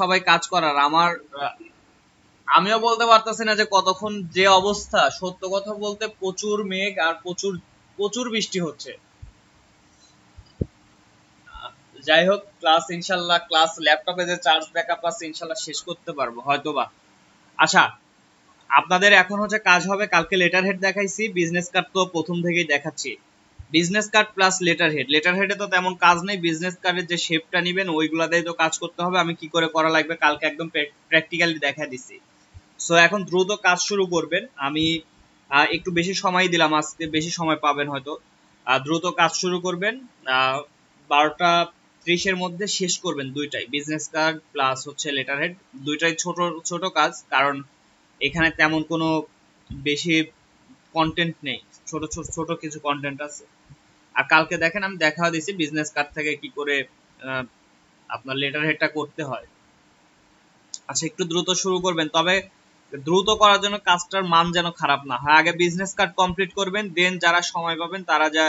সবাই কাজ করার আমার আমিও বলতে পারতেছি না যে কতক্ষণ যে অবস্থা, সত্য কথা বলতে প্রচুর মেঘ আর প্রচুর প্রচুর বৃষ্টি হচ্ছে। যাই হোক, ক্লাস ইনশাল্লাহ, ক্লাস ল্যাপটপে যে চার্জ ব্যাকআপ আছে ইনশাল্লাহ শেষ করতে পারবো হয়তোবা। আচ্ছা, আপনাদের এখন হচ্ছে কাজ হবে, কালকে লেটার হেড দেখাইছি, বিজনেস কার্ড তো প্রথম থেকেই দেখাচ্ছি। Business card plus letter head, letter হেডে তো তেমন কাজ নেই, বিজনেস কার্ডের যে শেপটা নিবেন ওইগুলাতেই তো কাজ করতে হবে। আমি কি করে করা লাগবে কালকে একদম প্র্যাকটিক্যালি দেখা দিছি। সো এখন দ্রুত কাজ শুরু করবেন। আমি একটু বেশি সময় দিলাম, আজকে বেশি সময় পাবেন হয়তো। দ্রুত কাজ শুরু করবেন, 12টা 30-এর মধ্যে শেষ করবেন দুইটাই, বিজনেস কার্ড প্লাস হচ্ছে লেটার হেড। দুইটাই ছোট ছোট কাজ, কারণ এখানে তেমন কোনো বেশি কন্টেন্ট নেই, ছোট ছোট ছোট কিছু কন্টেন্ট আছে। আর কালকে দেখেন আমি দেখা দিয়েছি বিজনেস কার্ড থেকে কি করে আপনার লেটার হেডটা করতে হয়। আচ্ছা, একটু দ্রুত শুরু করবেন, তবে দ্রুত করার জন্য কাজটার মান যেন খারাপ না হয়। আগে বিজনেস কার্ড কমপ্লিট করবেন, দেন যারা সময় পাবেন তারা যা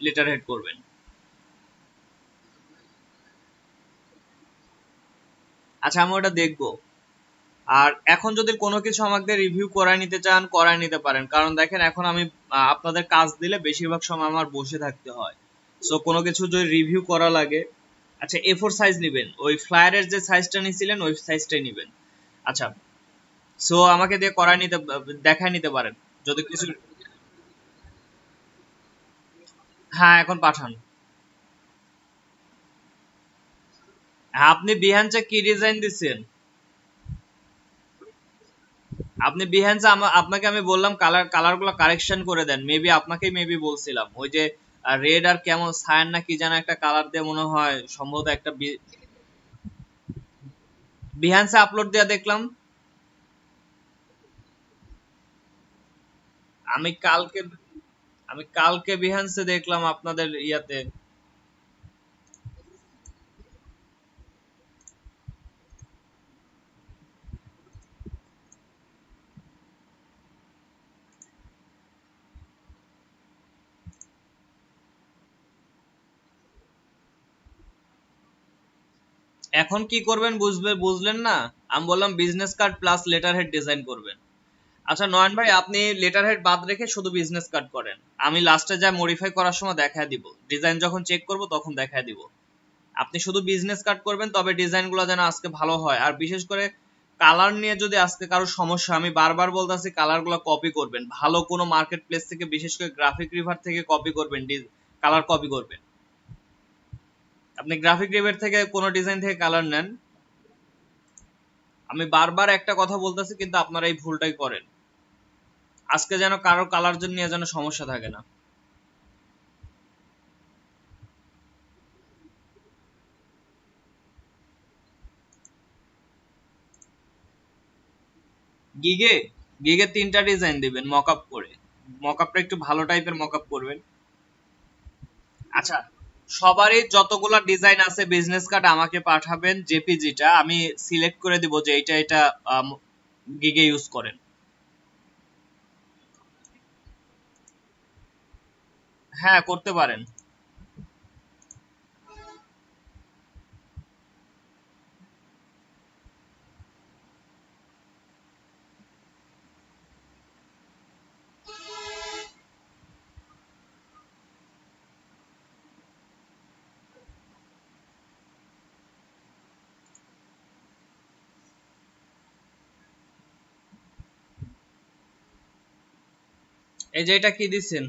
লেটার হেড করবেন। আচ্ছা, আমি ওটা দেখবো। আর এখন যদি কোনো কিছু আমাকে রিভিউ করায় নিতে চান করায় নিতে পারেন, কারণ দেখেন এখন আমি আপনাদের কাজ দিলে বেশিরভাগ সময় আমার বসে থাকতে হয়। সো কোনো কিছু যদি রিভিউ করা লাগে, আচ্ছা A4 সাইজ নেবেন, ওই ফ্লায়ারের যে সাইজটা নিয়েছিলেন ওই সাইজটাই নেবেন। আচ্ছা, সো আমাকে দিয়ে করায় নিতে, দেখায় নিতে পারেন যদি কিছু। হ্যাঁ, এখন পাঠান। হ্যাঁ, আপনি বিহান্সে কি ডিজাইন দিচ্ছেন? আপনি বিহান্সে আপনাকে আমি বললাম কালার গুলো কারেকশন করে দেন, মেবি আপনাকেই মেবি বলছিলাম ওই যে রেড আর কেমন সায়ান না কি যেন একটা কালার দিয়ে মনে হয় সম্ভবত একটা বিহান্সে আপলোড দেয়া দেখলাম। আমি কালকে আমি কালকে বিহান্সে দেখলাম আপনাদের ইয়াতে। এখন কি করবেন বুঝলেন না? আমি বললাম business card plus letter head design করবেন। আচ্ছা নয়ন ভাই, আপনি লেটার হেড বাদ রেখে শুধু বিজনেস কার্ড করেন, আমি লাস্টে যা মডিফাই করার সময় দেখায় দিব, ডিজাইন যখন চেক করব তখন দেখায় দিব। আপনি শুধু বিজনেস কার্ড করবেন, তবে ডিজাইন গুলো যেন আজকে ভালো হয়। আর বিশেষ করে কালার নিয়ে যদি আজকে কারো সমস্যা, আমি বারবার বলতেছি কালার গুলো কপি করবেন, ভালো কোনো মার্কেট প্লেস থেকে, বিশেষ করে গ্রাফিক রিভার থেকে কপি করবেন, কালার কপি করবেন। আপনি গ্রাফিক রিভার থেকে কোনো ডিজাইন থেকে কালার নেন। আমি বারবার একটা কথা বলতেছি কিন্তু আপনারা এই ভুলটাই করেন। আজকে যেন কারো কালার জন্য নিয়ে যেন সমস্যা থাকে না। গিগে গিগে 3টা ডিজাইন দিবেন মকআপ করে, মকআপটা একটু ভালো টাইপের মকআপ করবেন। আচ্ছা, সবারই যতগুলা ডিজাইন আছে বিজনেস কার্ড আমাকে পাঠাবেন, জেপিজিটা আমি সিলেক্ট করে দিব যে এটা এটা গিগে ইউজ করেন। হ্যাঁ, করতে পারেন। এই যে এটা কি দিচ্ছেন,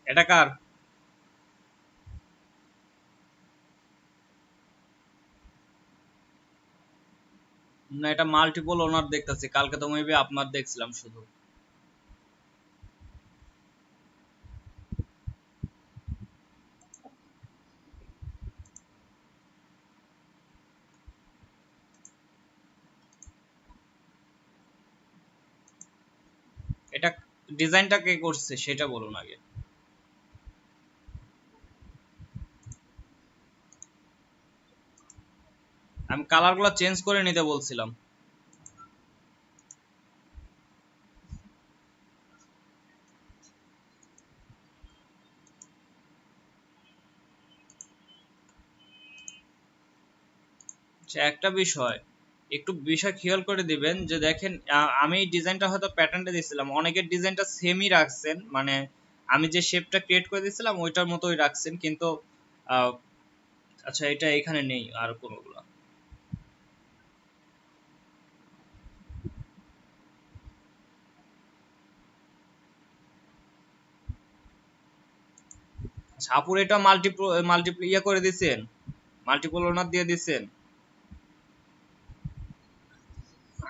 এটা কার? না, এটা মাল্টিপল ওনার দেখতেছি, কালকে তো মেবি আপনার দেখছিলাম শুধু। এটা ডিজাইনটা কে করছে সেটা বলুন আগে। আমি কালারগুলো চেঞ্জ করে নিতে বলছিলাম। আচ্ছা, একটা বিষয় একটু বিষয় খেয়াল করে দিবেন যে দেখেন, আমি ডিজাইনটা হয়তো প্যাটার্নটা দিয়েছিলাম, অনেকের ডিজাইনটা সেমই রাখছেন, মানে আমি যে শেপটা ক্রিয়েট করে দিয়েছিলাম ওইটার মতোই রাখছেন, কিন্তু আহ, আচ্ছা এটা এখানে নেই আর কোনোগুলো। আচ্ছা, আপুর এটা মাল্টিপল ইয়ে করে দিছেন, মাল্টিপল ওনার দিয়ে দিছেন।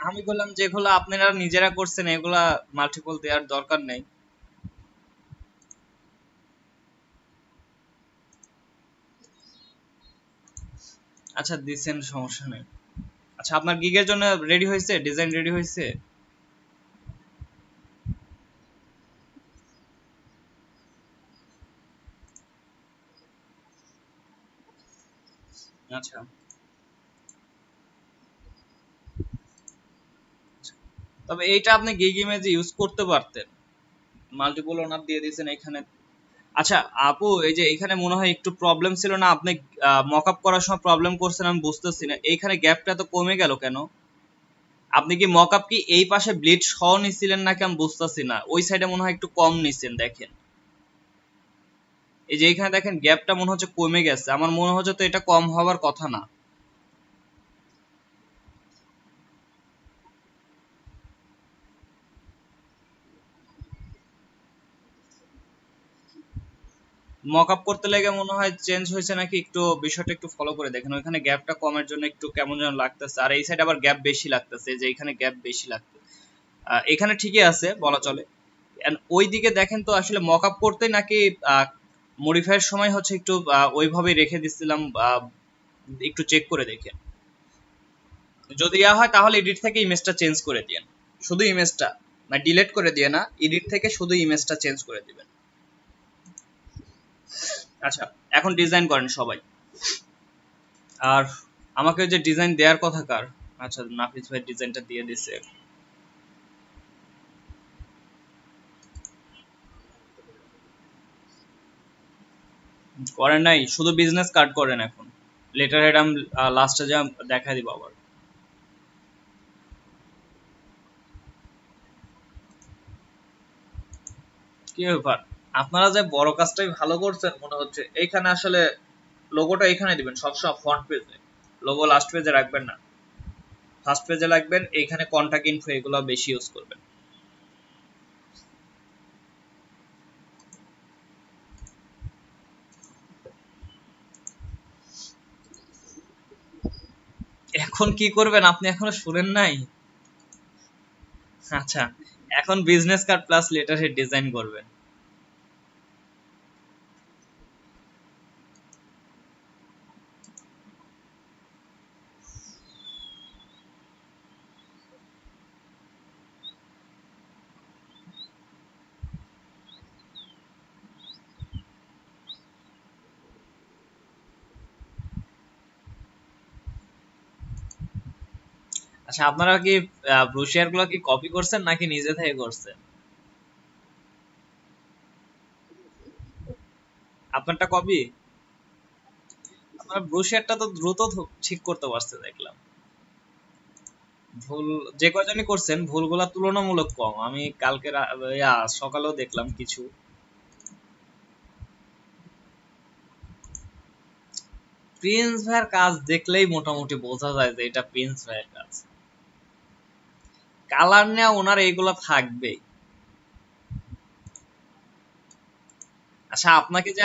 আমি বললাম যেগুলো আপনারা নিজেরা করছেন এগুলা মাল্টিপল দেওয়ার দরকার নেই। আচ্ছা দিছেন, সমস্যা নেই। আচ্ছা, আপনার গিগের জন্য রেডি হয়েছে, ডিজাইন রেডি হয়েছে? আচ্ছা, তবে এইটা আপনি গিগ ইমেজে ইউজ করতে পারতেন, মাল্টিপল ওনার দিয়ে দিয়েছেন এখানে। আচ্ছা আপু, এই যে এখানে মনে হয় একটু প্রবলেম ছিল না, আপনি মকআপ করার সময় প্রবলেম করছেন, আমি বুঝতেছি না এইখানে গ্যাপটা তো কমে গেল কেন? আপনি কি মকআপ কি এই পাশে ব্লিড সহ নিছিলেন নাকি, আমি বুঝতেছি না, ওই সাইডে মনে হয় একটু কম নিছেন দেখেন। এই যে এখানে দেখেন গ্যাপটা মনে হচ্ছে কমে গেছে, আমার মনে হচ্ছে তো এটা কম হওয়ার কথা না। মকআপ করতে লেগে মনে হয় চেঞ্জ হয়েছে নাকি, একটু বিষয়টা একটু ফলো করে দেখেন, ওইখানে গ্যাপটা কমের জন্য একটু কেমন যেন লাগতেছে, আর এই সাইড আবার গ্যাপ বেশি লাগতেছে, যে এখানে গ্যাপ বেশি লাগছে। এখানে ঠিকই আছে বলা চলে। And ওই দিকে দেখেন তো আসলে মকআপ করতে নাকি মডিফাইয়ের সময় হচ্ছে একটু ওইভাবে রেখে দিছিলাম, একটু চেক করে দেখেন। যদি ইয়া হয় তাহলে এডিট থেকে ইমেজটা চেঞ্জ করে দিয়েন, শুধু ইমেজটা, মানে ডিলিট করে দিয়ে না, এডিট থেকে শুধু ইমেজটা চেঞ্জ করে দিবেন। আচ্ছা, এখন ডিজাইন করেন সবাই। আর আমাকে যে ডিজাইন দেওয়ার কথা কার? আচ্ছা, নাফিস ভাই ডিজাইনটা দিয়ে দিছে। করেন নাই, শুধু বিজনেস কার্ড করেন এখন। লেটার হেড আমি লাস্টে যা দেখা দিব আবার। কি ব্যাপার, আপনারা যে বড় কাজটাই ভালো করছেন মনে হচ্ছে। এইখানে আসলে লোগোটা এখানে দিবেন সবসময় ফ্রন্ট পেজে, লোগো লাস্ট পেজে রাখবেন না, ফার্স্ট পেজে রাখবেন। এইখানে কন্টাক্ট ইনফো এগুলো বেশি ইউজ করবেন। এখন কি করবেন আপনি এখনো শুনেন নাই? আচ্ছা, এখন business card plus letter head design করবেন। আচ্ছা, আপনারা কি ব্রোশিয়ার গুলো কি কপি করছেন নাকি নিজে থেকে করছেন? আপনারটা কপি? আপনার ব্রোশিয়ারটা তো দ্রুত ঠিক করতে পারছে দেখলাম। ভুল যে কয়জনই করছেন ভুলগুলা তুলনামূলক কম, আমি কালকে সকালেও দেখলাম কিছু। প্রিন্স ভাইয়ের কাজ দেখলেই মোটামুটি বোঝা যায় যে এটা প্রিন্স ভাইয়ের কাজ। কালার নেওয়া ওনার এইগুলা থাকবেই। আচ্ছা, আপনাকে যে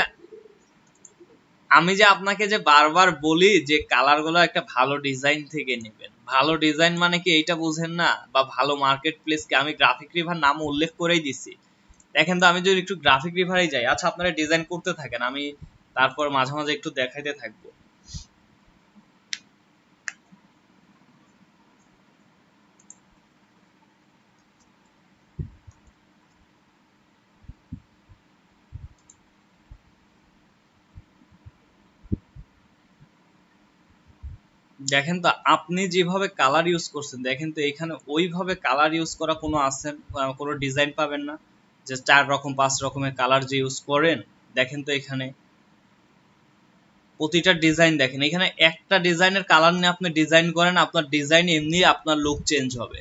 আমি যে আপনাকে যে বারবার বলি যে কালার গুলো একটা ভালো ডিজাইন থেকে নেবেন, ভালো ডিজাইন মানে কি এইটা বুঝেন না? বা ভালো মার্কেট প্লেস কি, আমি গ্রাফিক রিভার নাম উল্লেখ করেই দিছি। দেখেন তো, আমি যদি একটু গ্রাফিক রিভারে যাই, আচ্ছা আপনারা ডিজাইন করতে থাকেন, আমি তারপর মাঝে মাঝে একটু দেখাইতে থাকবো। দেখেন তো, আপনি যেভাবে কালার ইউজ করছেন, দেখেন তো এখানে ওইভাবে কালার ইউজ করা কোনো আছে? কোনো ডিজাইন পাবেন না যে 4 রকম 5 রকমের কালার যে ইউজ করেন। দেখেন তো এখানে প্রতিটা ডিজাইন দেখেন, এখানে একটা ডিজাইনের কালার নিয়ে আপনি ডিজাইন করেন, আপনার ডিজাইন এমনি আপনার লুক চেঞ্জ হবে।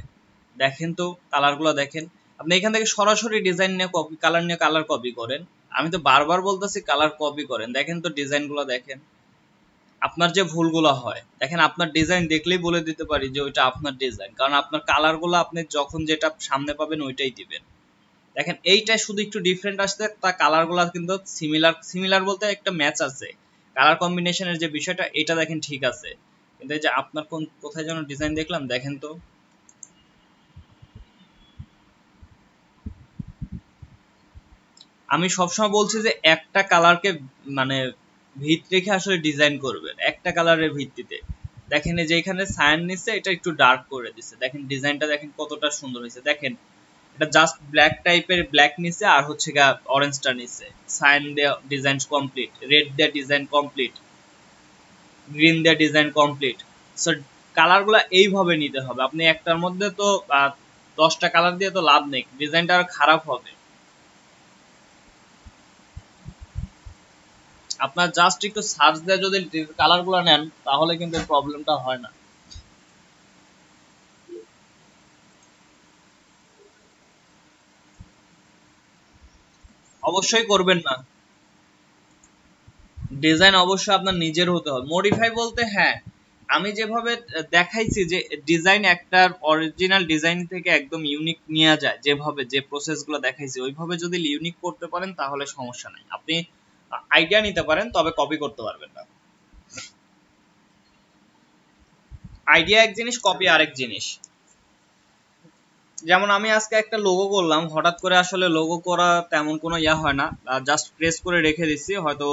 দেখেন তো কালারগুলো দেখেন, আপনি এখান থেকে সরাসরি ডিজাইন নিয়ে কপি, কালার নিয়ে কালার কপি করেন। আমি তো বারবার বলতেছি কালার কপি করেন, দেখেন তো ডিজাইনগুলো দেখেন। আপনার যে ভুলগুলো হয় দেখেন, আপনার ডিজাইন দেখলেই বলে দিতে পারি যে ওইটা আপনার ডিজাইন, কারণ আপনার কালারগুলো আপনি যখন যেটা সামনে পাবেন ওইটাই দিবেন। দেখেন এইটা শুধু একটু ডিফারেন্ট আসছে, তা কালারগুলো কিন্তু সিমিলার, সিমিলার বলতে একটা ম্যাচ আছে, কালার কম্বিনেশনের যে বিষয়টা এটা দেখেন ঠিক আছে, কিন্তু এই যে আপনার কোন কোথায় যেন ডিজাইন দেখলাম, দেখেন তো। আমি সবসময় বলছি যে একটা কালারকে মানে ভিত রেখে আসলে ডিজাইন করবেন, একটা কালারের ভিত্তিতে। দেখেন এই যে এখানে সায়ান নিচ্ছে, এটা একটু ডার্ক করে দিচ্ছে, দেখেন ডিজাইনটা দেখেন কতটা সুন্দর হয়েছে। দেখেন এটা জাস্ট ব্ল্যাক টাইপের, ব্ল্যাক নিছে আর হচ্ছে গা অরেঞ্জটা নিছে, সায়ান দিয়ে ডিজাইন কমপ্লিট, রেড দিয়ে ডিজাইন কমপ্লিট, গ্রিন দিয়ে ডিজাইন কমপ্লিট। সো কালারগুলো এইভাবে নিতে হবে। আপনি একটার মধ্যে তো 10টা কালার দিয়ে তো লাভ নেই, ডিজাইনটা আর খারাপ হবে। আপনার জাস্ট একটু সার্চ দিয়ে যদি কালারগুলো নেন তাহলে কিন্তু প্রবলেমটা হয় না। অবশ্যই করবেন না, ডিজাইন অবশ্যই আপনার নিজের হতে হবে। মডিফাই বলতে হ্যাঁ, আমি যেভাবে দেখাইছি যে ডিজাইন একটা অরিজিনাল ডিজাইন থেকে একদম ইউনিক নেওয়া যায়, যেভাবে যে প্রসেসগুলো দেখাইছি ওইভাবে যদি ইউনিক করতে পারেন তাহলে সমস্যা নাই। আপনি আইডিয়া নিতে পারেন, তবে কপি করতে পারবেন না। আইডিয়া এক জিনিস, কপি আরেক জিনিস। যেমন আমি আজকে একটা লোগো করলাম, হঠাৎ করে আসলে লোগো করা তেমন কোনো ইয়া হয় না, জাস্ট প্রেস করে রেখে দিচ্ছি, হয়তো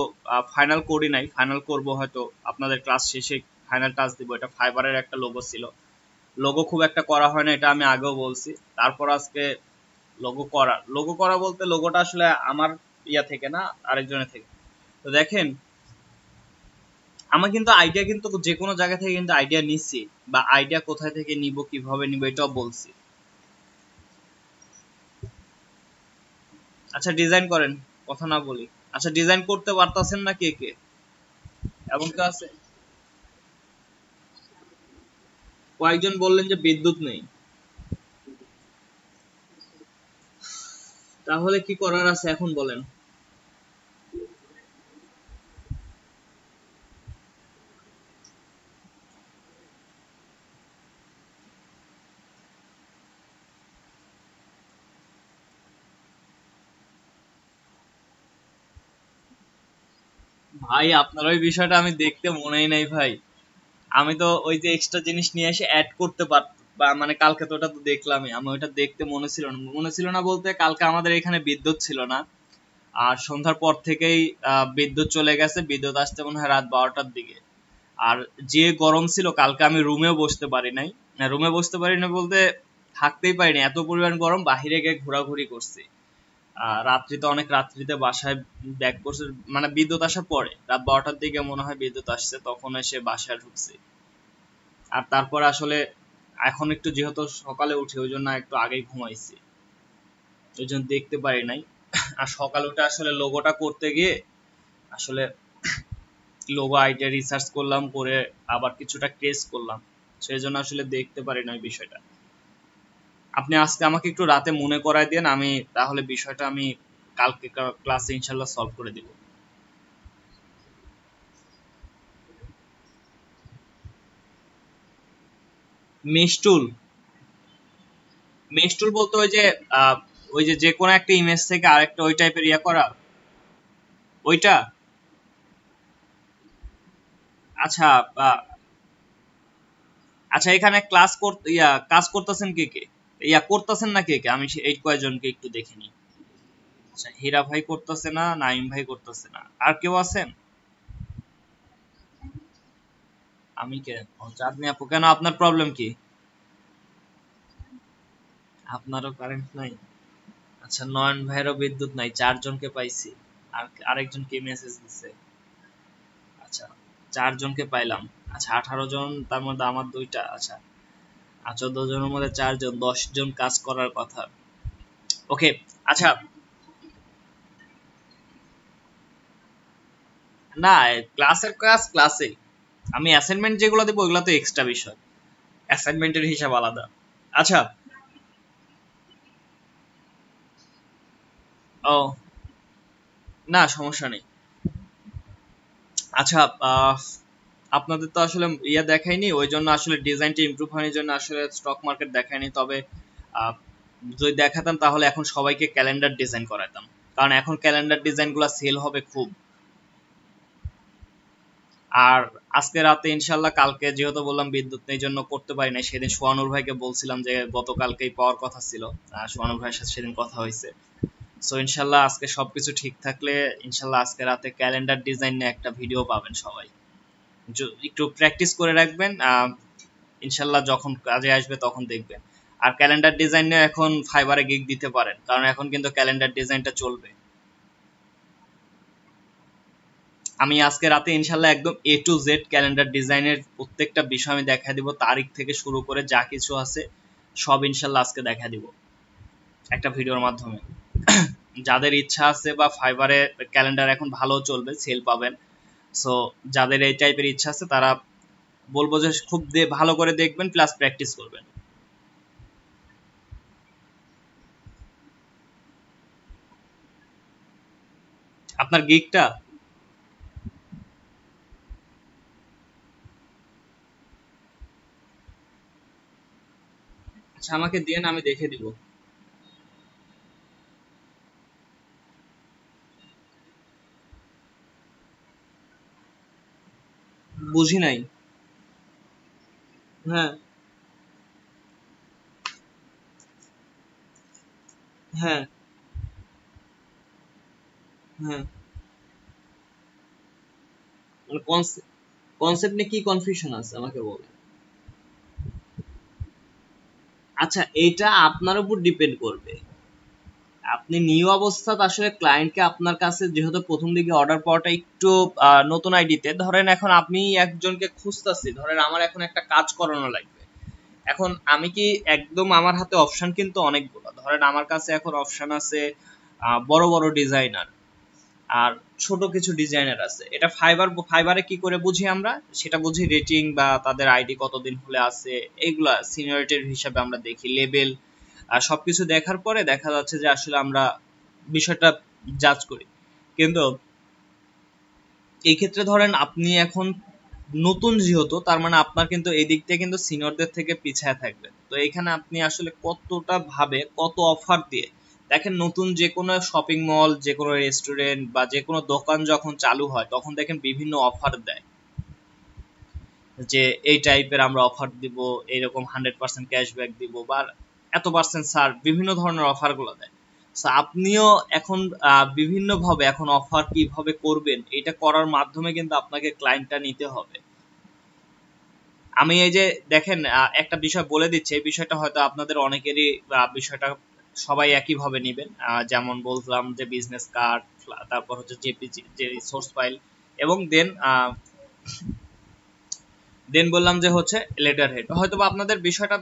ফাইনাল করি নাই, ফাইনাল করব হয়তো আপনাদের ক্লাস শেষে ফাইনাল টাচ দিব। এটা ফাইবারের একটা লোগো ছিল, লোগো খুব একটা করা হয় না, এটা আমি আগেও বলছি। তারপর আজকে লোগো করা বলতে লোগোটা আসলে আমার ইয়া থেকে না, আরেকজনের থেকে। তো দেখেন আমার কিন্তু আইডিয়া কিন্তু যে কোনো জায়গা থেকে কিন্তু আইডিয়া নিচ্ছি, বা আইডিয়া কোথায় থেকে নিব কিভাবে নিব এটাও বলছি। আচ্ছা ডিজাইন করেন, কথা না বলি। আচ্ছা ডিজাইন করতে পারতাছেন না কে কে, এমন কেউ আছে? কয়েকজন বললেন যে বিদ্যুৎ নেই, তাহলে কি করার আছে এখন বলেন। ভাই আপনার ওই বিষয়টা আমি দেখতে মনেই নাই ভাই। আমি তো ওই যে এক্সট্রা জিনিস নিয়ে এসে অ্যাড করতে পার, বা মানে কালকে তো ওটা তো দেখলামই, আমি ওইটা দেখতে মনে ছিল না বলতে কালকে আমাদের এখানে বিদ্যুৎ ছিল না। আর সন্ধ্যার পর থেকেই বিদ্যুৎ চলে গেছে, বিদ্যুৎ আসতে মনে হয় রাত 12টার দিকে। আর যে গরম ছিল কালকে, আমি রুমেও বসতে পারি নাই। রুমে বসতে পারি না বলতে থাকতেই পারিনি, এত পরিমাণ গরম, বাহিরে গিয়ে ঘোরাঘুরি করছি। রাত্রিতে অনেক রাত্রিতে বাসায় ব্যাক করছে, মানে বিদ্যুৎ আসার পরে রাত 12টার দিকে মনে হয় বিদ্যুৎ আসছে, তখন এসে বাসায় ঢুকছি। আর তারপর আসলে এখন একটু যেহেতু সকালে উঠে ওই জন্য একটু আগেই ঘুমাইছি, ওই জন্য দেখতে পারি নাই। আর সকালে উঠে আসলে লোগোটা করতে গিয়ে আসলে লোগো আইডিয়া রিসার্চ করলাম, করে আবার কিছুটা ট্রেস করলাম, সেই জন্য আসলে দেখতে পারি না ওই বিষয়টা। আপনি আজকে আমাকে একটু রাতে মনে করায় দেন, আমি তাহলে বিষয়টা আমি কালকে ক্লাসে ইনশাল্লাহ সলভ করে দিব। মিস্টুল, মিস্টুল বলতে ওই যে ওই যে যে কোনো একটা ইমেজ থেকে আরেকটা ওই টাইপের ইয়া করা, ওইটা। আচ্ছা আচ্ছা এখানে ক্লাস করতে ইয়া কাজ করতেছেন কে কে, ইয়া করতেছেন না কে কে, আমি এই কয়জনকে একটু দেখে নিই। আচ্ছা হীরা ভাই করতেছে না, নাইম ভাই করতেছে না, আর কেউ আছেন? আমি কে, ও চাঁদনি আপু, কেন আপনার প্রবলেম কি? আপনারও কারেন্ট নাই? আচ্ছা নয়ন ভাইয়েরও বিদ্যুৎ নাই, 4জনকে পাইছি। আর আরেকজন কে মেসেজ দিছে? আচ্ছা 4জনকে পাইলাম। আচ্ছা 18জন, তার মধ্যে আমার 2টা। আচ্ছা 14জনের মধ্যে 4জন, 10জন কাজ করার কথা। ওকে। আচ্ছা না, ক্লাসের কাজ ক্লাসে, আমি অ্যাসাইনমেন্ট যেগুলো দেবো ওইগুলো তো এক্সট্রা বিষয়, অ্যাসাইনমেন্টের হিসাব আলাদা। আচ্ছা। ও, না সমস্যা নেই। আচ্ছা, আপনাদের তো আসলে ইয়ে দেখায়নি, ওই জন্য আসলে ডিজাইনটা ইমপ্রুভ হয়নি জন্য আসলে স্টক মার্কেট দেখায়নি। তবে আহ, যদি দেখাতাম তাহলে এখন সবাইকে ক্যালেন্ডার ডিজাইন করাতাম, কারণ এখন ক্যালেন্ডার ডিজাইনগুলো সেল হবে খুব। আর আজকে রাতে ইনশাল্লাহ, কালকে যেহেতু বললাম বিদ্যুৎ নেই জন্য করতে পারি না, সেদিন সোহানুর ভাইকে বলছিলাম যে গতকালকেই পাওয়ার কথা ছিল, সোহানুর ভাইয়ের সাথে সেদিন কথা হয়েছে। সো ইনশাল্লাহ আজকে সবকিছু ঠিক থাকলে ইনশাল্লাহ আজকে রাতে ক্যালেন্ডার ডিজাইন নিয়ে একটা ভিডিও পাবেন সবাই। একটু প্র্যাকটিস করে রাখবেন, ইনশাল্লাহ যখন কাজে আসবে তখন দেখবেন। আর ক্যালেন্ডার ডিজাইন নিয়ে এখন ফাইবারে গিগ দিতে পারেন, কারণ এখন কিন্তু ক্যালেন্ডার ডিজাইনটা চলবে। আমি আজকে রাতে ইনশাল্লাহ একদম A to Z ক্যালেন্ডার ডিজাইনের প্রত্যেকটা বিষয় আমি দেখা দিব, তারিখ থেকে শুরু করে যা কিছু আছে সব ইনশাল্লাহ আজকে দেখা দিব একটা ভিডিওর মাধ্যমে। যাদের ইচ্ছা আছে বা ফাইবারে ক্যালেন্ডার এখন ভালো চলবে, সেল পাবেন। সো যাদের এই টাইপের ইচ্ছা আছে তারা বলবো যে খুব ভালো করে দেখবেন প্লাস প্র্যাকটিস করবেন। আপনার গিগটা, আচ্ছা আমাকে দেন, আমি দেখে দিব। বুঝি নাই। হ্যাঁ, হ্যাঁ, হ্যাঁ। মানে কনসেপ্ট নিয়ে কি কনফিউশন আছে আমাকে বলেন। আচ্ছা, এটা আপনার উপর ডিপেন্ড করবে। আপনি নিউ অবস্থাতে আসলে ক্লায়েন্টকে আপনার কাছে যেহেতু প্রথম দিকে অর্ডার পাওয়াটা একটু নতুন আইডিতে, ধরেন এখন আপনি একজনকে খুঁজতেছি, ধরেন আমার এখন একটা কাজ করানো লাগবে। এখন আমি কি একদম, আমার হাতে অপশন কিন্তু অনেকগুলো, ধরেন আমার কাছে এখন অপশন আছে বড় বড় ডিজাইনার, আর ছোট কিছু ডিজাইনার আছে। এটা ফাইবারে কি করে বুঝি আমরা, সেটা বুঝি রেটিং বা তাদের আইডি কতদিন হলে আছে, এইগুলা সিনিয়রিটির হিসাবে আমরা দেখি, লেভেল। আর সবকিছু দেখার পরে দেখা যাচ্ছে যে আসলে আমরা বিষয়টা জাজ করি। কিন্তু এই ক্ষেত্রে ধরেন আপনি এখন নতুন যেহেতু, তার মানে আপনার কিন্তু এই দিক থেকে কিন্তু সিনিয়রদের থেকে পিছায় থাকবে। তো এখানে আপনি আসলে কতটা ভাবে কত অফার দিয়ে দেখেন, নতুন যে কোনো শপিং মল, যে কোনো রেস্টুরেন্ট বা যে কোনো দোকান যখন চালু হয় তখন দেখেন বিভিন্ন অফার দেয়, যে এই টাইপের আমরা অফার দিব, এইরকম 100% ক্যাশব্যাক দিব বা এত পার্সেন্ট ছাড়, বিভিন্ন ধরনের অফার গুলো দেয়। So আপনিও এখন বিভিন্ন ভাবে এখন অফার কিভাবে করবেন, এটা করার মাধ্যমে কিন্তু আপনাকে ক্লায়েন্টটা নিতে হবে। আমি এই যে দেখেন, একটা বিষয় বলে দিচ্ছি, এই বিষয়টা হয়তো আপনাদের অনেকেরই বিষয়টা সবাই একইভাবে নেবেন। যেমন বললাম যে বিজনেস কার্ড, তারপর হচ্ছে জেপিজি যে সোর্স ফাইল, এবং দেন বললাম যে হচ্ছে লেটার হেড। হয়তো বা আপনাদের বিষয়টা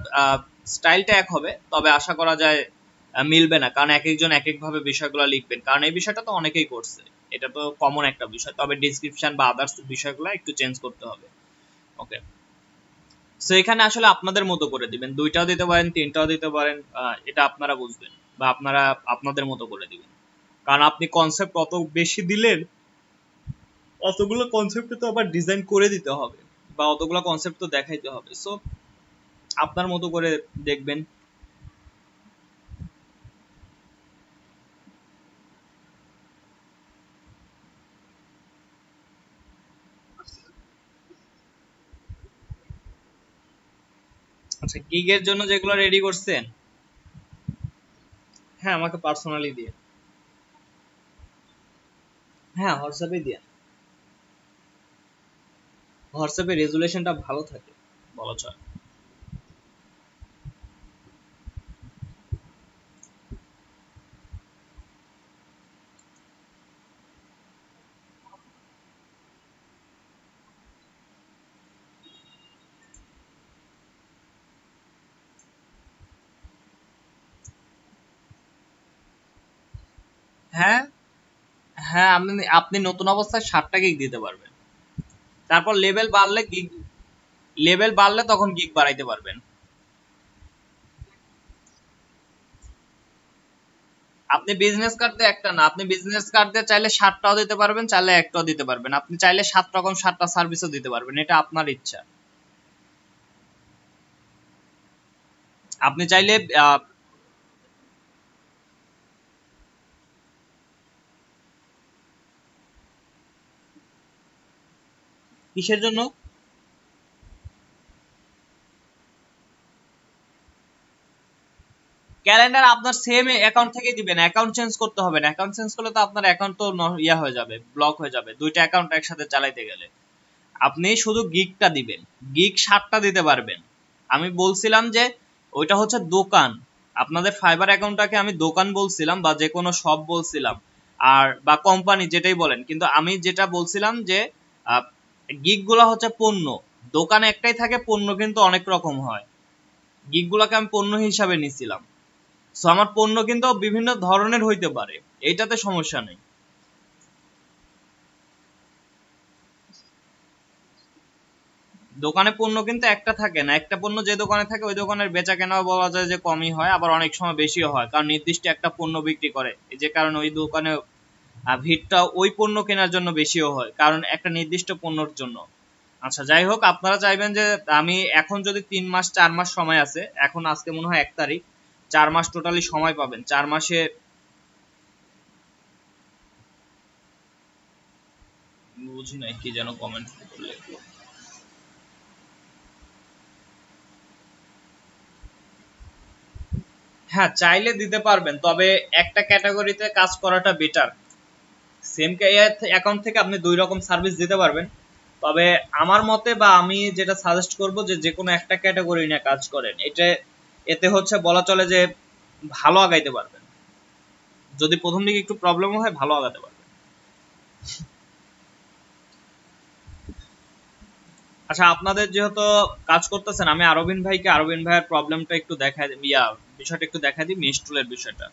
স্টাইলটা এক হবে, তবে আশা করা যায় মিলবে না, কারণ এক একজন এক এক ভাবে বিষয়গুলো লিখবেন, কারণ এই বিষয়টা তো অনেকেই করছে, এটা তো কমন একটা বিষয়। তবে ডিসক্রিপশন বা আদার্স বিষয়গুলো একটু চেঞ্জ করতে হবে। ওকে। সো এখানে আসলে আপনাদের মতো করে দিবেন, দুইটাও দিতে পারেন, তিনটাও দিতে পারেন, এটা আপনারা বুঝবেন বা আপনারা আপনাদের মতো করে দিবেন। কারণ আপনি কনসেপ্ট অত বেশি দিলেন, অতগুলো কনসেপ্টে তো আবার ডিজাইন করে দিতে হবে বা অতগুলো কনসেপ্ট তো দেখাইতে হবে। সো আপনার মতো করে দেখবেন। আচ্ছা, গিগের জন্য যেগুলো রেডি করছেন, হ্যাঁ আমাকে পার্সোনালি দিয়ে। হ্যাঁ, হোয়াটসঅ্যাপে দিয়ে। হোয়াটসঅ্যাপে রেজুলেশনটা ভালো থাকে, বলা চলে। হ্যাঁ, হ্যাঁ, আপনি আপনি নতুন অবস্থায় 60টা গিগ দিতে পারবেন। তারপর লেভেল বাড়লে তখন গিগ বাড়াইতে পারবেন। আপনি বিজনেস কার্ড দিয়ে একটা না, আপনি বিজনেস কার্ড দিয়ে চাইলে 60টাও দিতে পারবেন, চাইলে একটাও দিতে পারবেন। আপনি চাইলে 7 রকম 7টা সার্ভিসও দিতে পারবেন, এটা আপনার ইচ্ছা। আপনি চাইলে কিসের জন্য? ক্যালেন্ডার আপনার সেম অ্যাকাউন্ট থেকে দিবেন, অ্যাকাউন্ট চেঞ্জ করতে হবে না। অ্যাকাউন্ট চেঞ্জ করলে তো আপনার অ্যাকাউন্ট তো ইয়া হয়ে যাবে, ব্লক হয়ে যাবে দুইটা অ্যাকাউন্ট একসাথে চালাইতে গেলে। আপনি শুধু গিগটা দিবেন, গিগ 7টা দিতে পারবেন। আমি বলছিলাম যে ওইটা হচ্ছে দোকান, আপনাদের ফাইবার অ্যাকাউন্টটাকে আমি দোকান বলছিলাম বা যে কোনো শপ বলছিলাম, আর বা কোম্পানি যেটাই বলেন, কিন্তু আমি যেটা বলছিলাম যে গিগ গুলা হচ্ছে পণ্য। দোকানে একটাই থাকে, পণ্য কিন্তু অনেক রকম হয়। গিগ গুলাকে আমি পণ্য হিসাবে নিছিলাম। সো আমার পণ্য কিন্তু বিভিন্ন ধরনের হইতে পারে, এইটাতে সমস্যা নেই। দোকানে পণ্য কিন্তু একটা থাকে না, একটা পণ্য যে দোকানে থাকে ওই দোকানের বেচা কেনাও বলা যায় যে কমই হয়, আবার অনেক সময় বেশিও হয়, কারণ নির্দিষ্ট একটা পণ্য বিক্রি করে, এই যে কারণে ওই দোকানে ভিড়টা ওই পণ্য কেনার জন্য বেশিও হয়, কারণ একটা নির্দিষ্ট পণ্যর জন্য। আচ্ছা যাই হোক, আপনারা চাইবেন যে আমি এখন যদি 3 মাস 4 মাস সময় আছে, এখন আজকে মনে হয় 1 তারিখ, 4 মাস টোটালি সময় পাবেন। 4 মাসে বুঝি নাই কি যেন কমেন্ট করলে। হ্যাঁ, চাইলে দিতে পারবেন, তবে একটা ক্যাটাগরিতে কাজ করাটা বেটার। সেম অ্যাকাউন্ট থেকে আপনি 2 রকম সার্ভিস দিতে পারবেন, তবে আমার মতে বা আমি যেটা সাজেস্ট করব যে যে কোনো একটা ক্যাটাগরি নিয়ে কাজ করেন, এতে হচ্ছে বলা চলে যে ভালো আগাইতে পারবেন। যদি প্রথম দিকে একটু প্রবলেমও হয়, ভালো আগাতে পারবেন। আচ্ছা, আপনাদের যেহেতু কাজ করতেছেন, আমি আরবিন ভাইয়ের প্রবলেমটা একটু দেখাই, বিষয়টা একটু দেখাই দিই, মিস্টুলের বিষয়টা।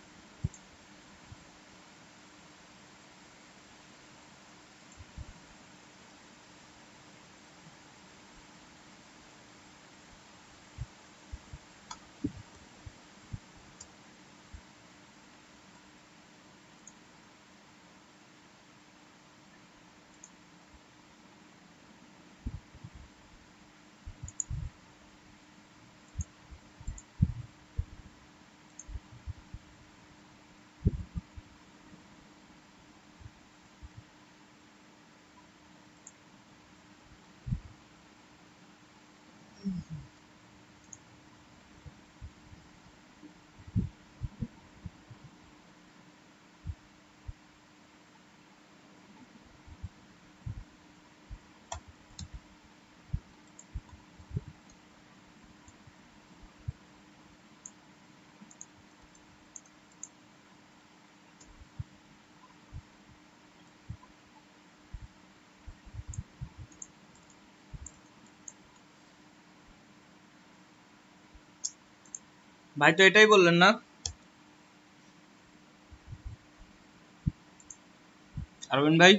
ভাই তো এটাই বললেন না, আরবিন ভাই?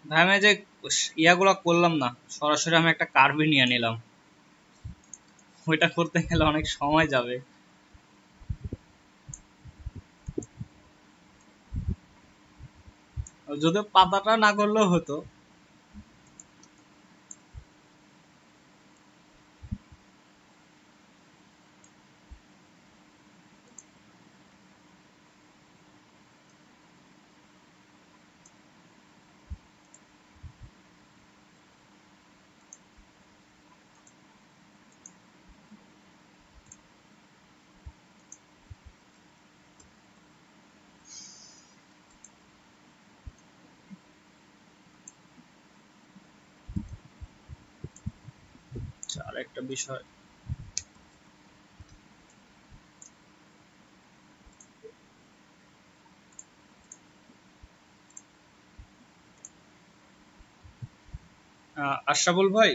ভাই আমি যে ইয়াগুলা করলাম না, সরাসরি আমি একটা কার্ভই নিয়ে নিলাম। ওইটা করতে গেলে অনেক সময় যাবে। যদি পাতাটা না করলেও হতো। আচ্ছা, আর একটা বিষয়, আশরাফুল ভাই।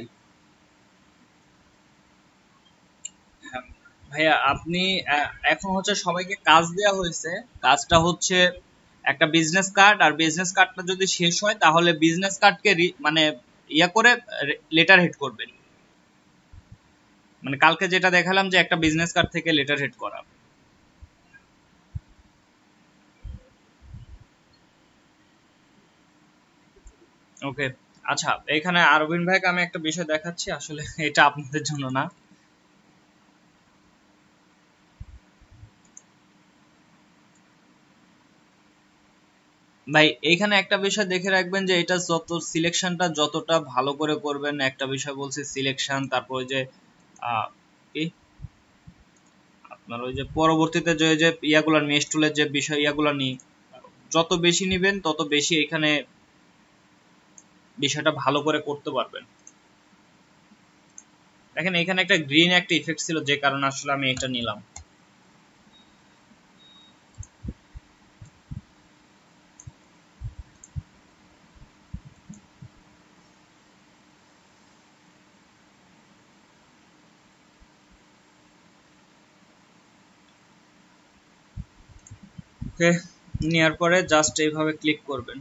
হ্যাঁ, ভাইয়া আপনি এখন হচ্ছে সবাইকে কাজ দেওয়া হয়েছে। কাজটা হচ্ছে একটা বিজনেস কার্ড, আর বিজনেস কার্ডটা যদি শেষ হয় তাহলে বিজনেস কার্ডকে মানে ইয়া করে লেটার হেড করবেন। মানে কালকে যেটা দেখালাম যে একটা বিজনেস কার্ড থেকে লেটার হেড করা। ওকে। আচ্ছা, এখানে আরবিন ভাইকে আমি একটা বিষয় দেখাচ্ছি, আসলে এটা আপনাদের জন্য না ভাই। এইখানে একটা বিষয় দেখে রাখবেন যে এটা যত সিলেকশনটা যতটা ভালো করে করবেন, একটা বিষয় বলছে সিলেকশন, তারপর ওই যে কি আপনার ওই যে পরবর্তীতে যে যে ইয়াগুলার মেশ টুলের যে বিষয় ইয়াগুলা নি, যত বেশি নিবেন তত বেশি এখানে বিষয়টা ভালো করে করতে পারবেন। দেখেন এখানে একটা গ্রিন একটা ইফেক্ট ছিল, যে কারণে আসলে আমি এটা নিলাম। ওকে, নেওয়ার পরে জাস্ট এইভাবে ক্লিক করবেন।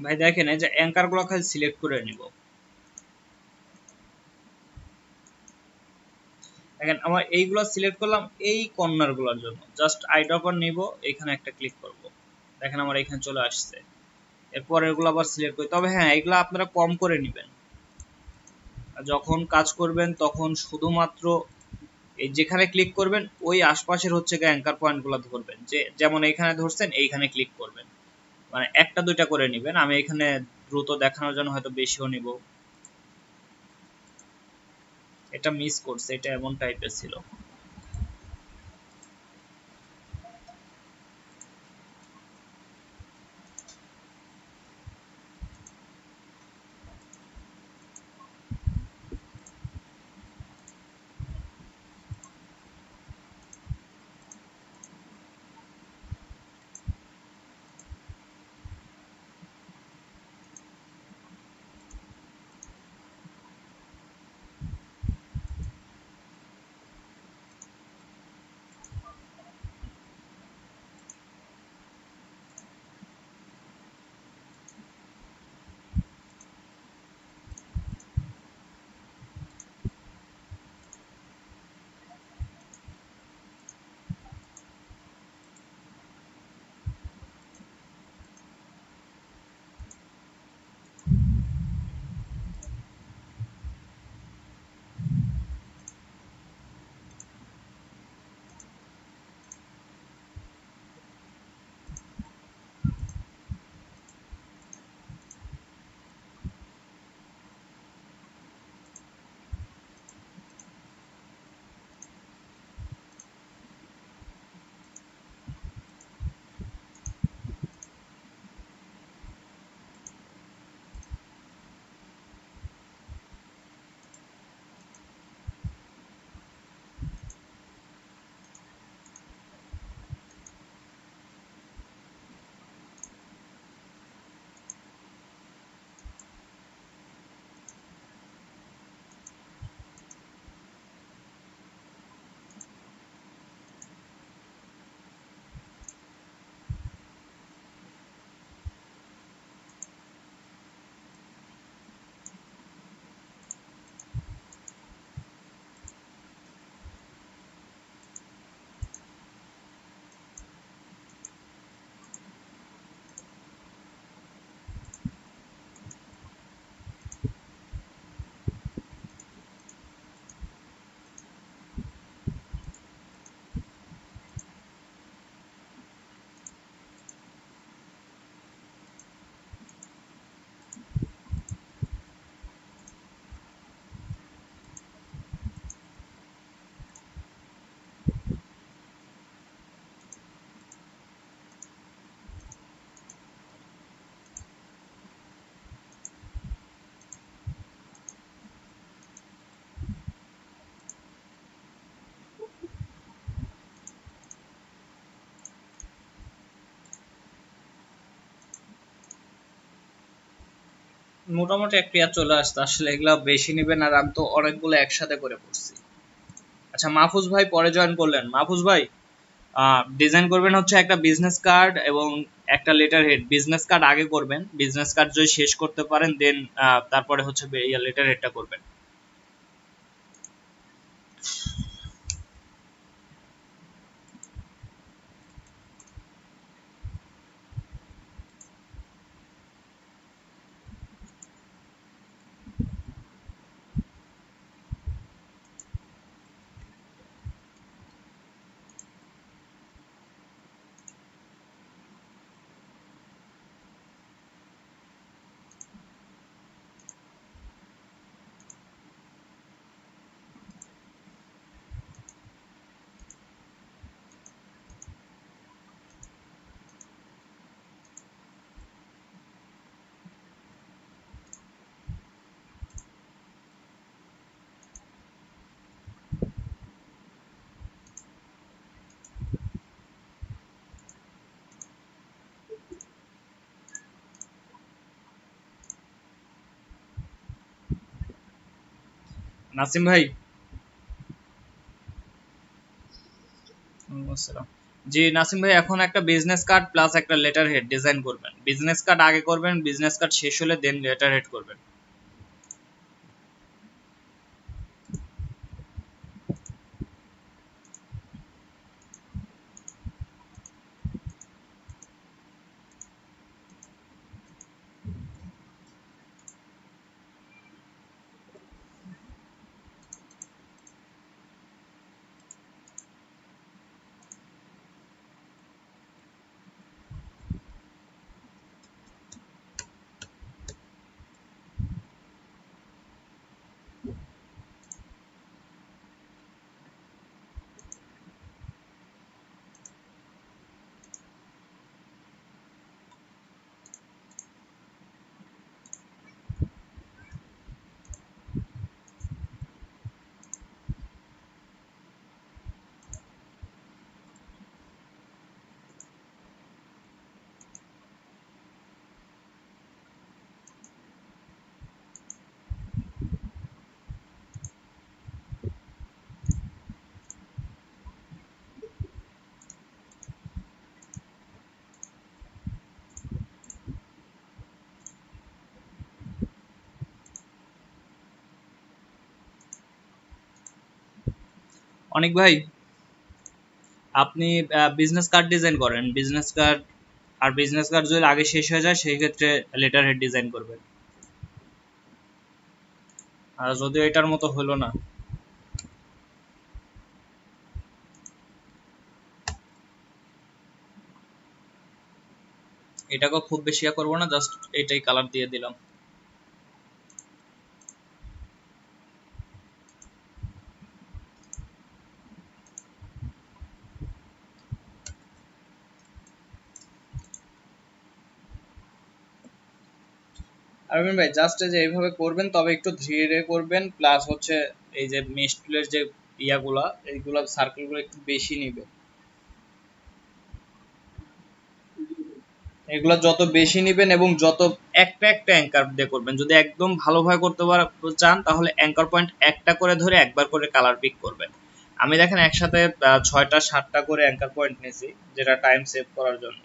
ভাই দেখেন এই যে অ্যাঙ্কার গুলো খালি সিলেক্ট করে নিব। দেখেন আমার এইগুলো সিলেক্ট করলাম এই কর্নার গুলোর জন্য, জাস্ট আই ড্রপার নিব, এখানে একটা ক্লিক করব। দেখেন আমার এখানে চলে আসছে। এরপর এগুলো আবার সিলেক্ট করি, তবে হ্যাঁ এগুলো আপনারা কম করে নেবেন। যখন কাজ করবেন তখন শুধুমাত্র এই যেখানে ক্লিক করবেন ওই আশপাশের হচ্ছে অ্যাঙ্কার পয়েন্ট গুলো ধরবেন, যে যেমন এইখানে ধরছেন এইখানে ক্লিক করবেন। মানে একটা দুইটা করে নেবেন, আমি এখানে দ্রুত দেখানোর জন্য হয়তো বেশিও নিব। এটা মিস করছে, এটা এমন টাইপের ছিল। মোটামুটি এক ক্লিয়ার চলে আসতো, আসলে এগুলা বেশি নেবেন আর আমি তো অনেকগুলো একসাথে করে পড়ছি। আচ্ছা মাহফুজ ভাই পরে জয়েন করলেন। মাহফুজ ভাই ডিজাইন করবেন হচ্ছে একটা বিজনেস কার্ড এবং একটা লেটার হেড। বিজনেস কার্ড আগে করবেন, বিজনেস কার্ড যদি শেষ করতে পারেন দেন তারপরে হচ্ছে লেটার হেডটা করবেন। নাসিম ভাই। আসসালাম। জি নাসিম ভাই, এখন একটা বিজনেস কার্ড প্লাস একটা লেটার হেড ডিজাইন করবেন। বিজনেস কার্ড আগে করবেন, বিজনেস কার্ড শেষ হলে দেন লেটার হেড করবেন। অনেক ভাই, আপনি বিজনেস কার্ড ডিজাইন করেন, বিজনেস কার্ড আর বিজনেস কার্ড যদি আগে শেষ হয়ে যায় সেই ক্ষেত্রে লেটার হেড ডিজাইন করবেন। আর যদিও এটার মতো হলো না, এটাকেও খুব বেশি করবো না, জাস্ট এটাই কালার দিয়ে দিলাম। আরবিন ভাই জাস্ট যে এইভাবে করবেন, তবে একটু ধীরে করবেন, প্লাস হচ্ছে এই যে মেশ টুলের যে ইয়াগুলা এইগুলা সার্কেলগুলো একটু বেশি নিবে। এগুলো যত বেশি নিবেন এবং যত একটা একটা অ্যাঙ্কার দিয়ে করবেন। যদি একদম ভালোভাবে করতে চান তাহলে অ্যাঙ্কার পয়েন্ট একটা করে ধরে একবার করে কালার পিক করবেন। আমি দেখেন একসাথে 6টা 7টা করে অ্যাঙ্কার পয়েন্ট নিয়েছি, যেটা টাইম সেভ করার জন্য।